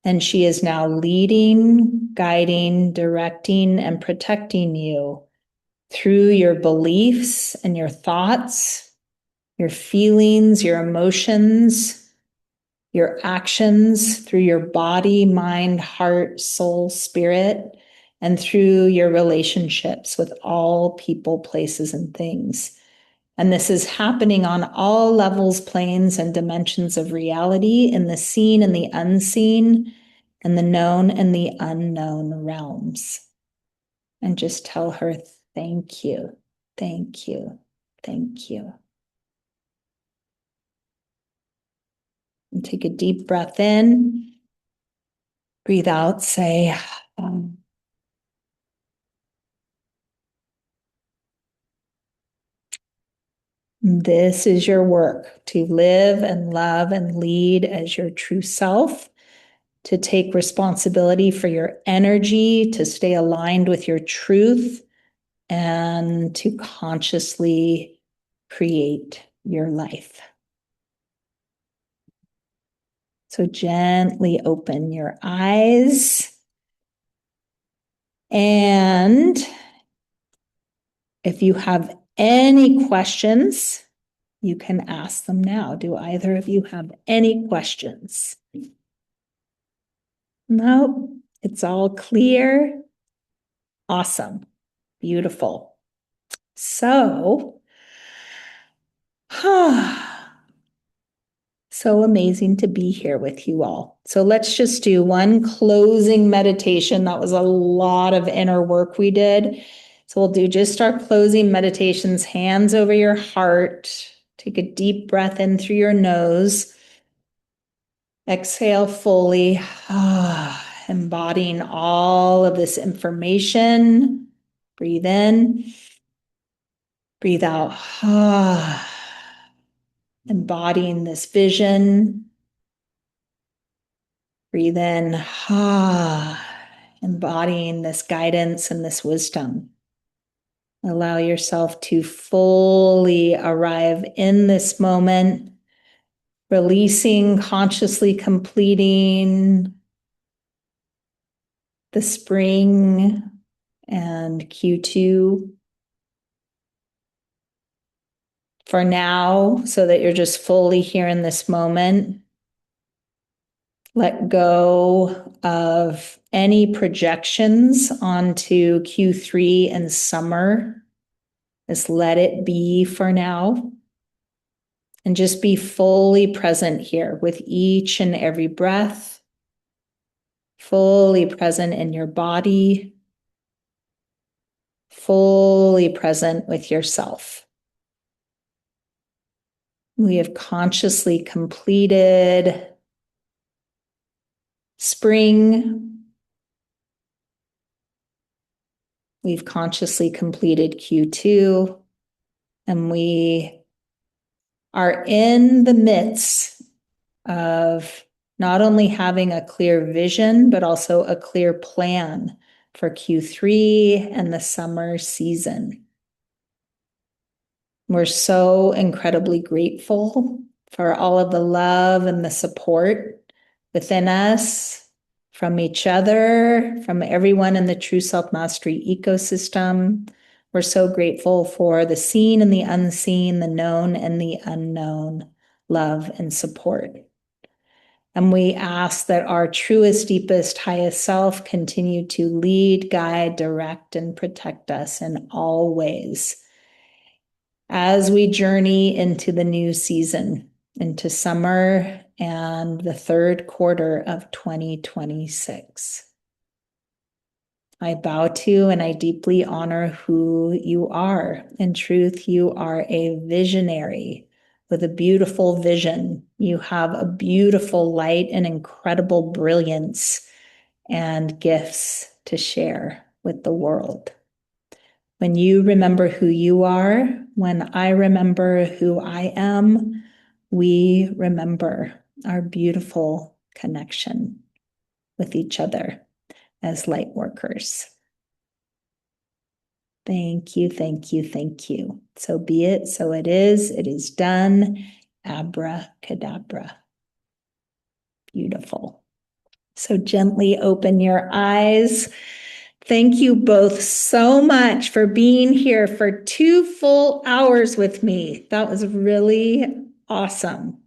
And she is now leading, guiding, directing, and protecting you through your beliefs and your thoughts, your feelings, your emotions, your actions, through your body, mind, heart, soul, spirit, and through your relationships with all people, places, and things. And this is happening on all levels, planes, and dimensions of reality, in the seen and the unseen, and the known and the unknown realms. And just tell her, thank you, thank you, thank you. And take a deep breath in. Breathe out, say, this is your work, to live and love and lead as your true self, to take responsibility for your energy, to stay aligned with your truth, and to consciously create your life. So gently open your eyes. And if you have any questions, you can ask them now. Do either of you have any questions? No, it's all clear. Awesome. Beautiful. So, so amazing to be here with you all. So let's just do one closing meditation. That was a lot of inner work we did. So we'll do just our closing meditations, hands over your heart. Take a deep breath in through your nose. Exhale fully, embodying all of this information. Breathe in, breathe out, embodying this vision. Breathe in, embodying this guidance and this wisdom. Allow yourself to fully arrive in this moment, releasing, consciously completing the spring and Q2 for now, so that you're just fully here in this moment. Let go of any projections onto Q3 and summer. Just let it be for now. And just be fully present here with each and every breath, fully present in your body, fully present with yourself. We have consciously completed spring. We've consciously completed Q2, and we are in the midst of not only having a clear vision, but also a clear plan for Q3 and the summer season. We're so incredibly grateful for all of the love and the support within us, from each other, from everyone in the True Self Mastery ecosystem. We're so grateful for the seen and the unseen, the known and the unknown love and support. And we ask that our truest, deepest, highest self continue to lead, guide, direct, and protect us in all ways as we journey into the new season, into summer and the third quarter of 2026. I bow to and I deeply honor who you are. In truth, you are a visionary with a beautiful vision. You have a beautiful light and incredible brilliance and gifts to share with the world. When you remember who you are, when I remember who I am, we remember our beautiful connection with each other as light workers. Thank you, thank you, thank you. So be it, so it is done. Abracadabra. Beautiful. So gently open your eyes. Thank you both so much for being here for 2 full hours with me. That was really awesome.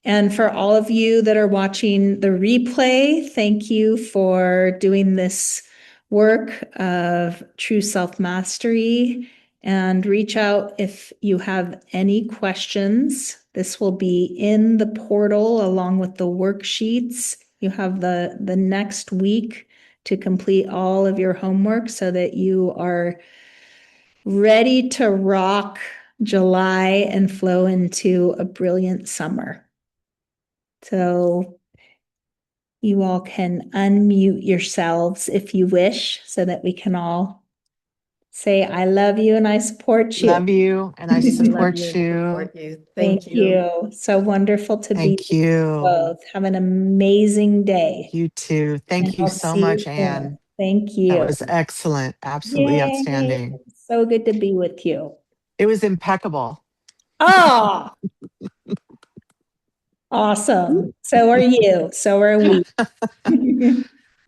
And for all of you that are watching the replay, thank you for doing this work of true self-mastery. And reach out if you have any questions. This will be in the portal along with the worksheets. You have the next week to complete all of your homework so that you are ready to rock July and flow into a brilliant summer. So you all can unmute yourselves if you wish so that we can all say, I love you and I support you. Love you and I I love support you and you. support you. Thank you. So wonderful to be Thank with you you. both. Have an amazing day. You too. And Thank you I'll so see much, you soon. Anne. Thank That you. was excellent. Absolutely Yay. outstanding. So good to be with you. It was impeccable. Oh, awesome. So are you. So are we.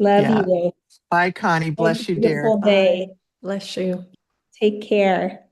Love Yeah. you. Bye, Connie. Have a Bless you, dear. beautiful day. Bless you. Take care.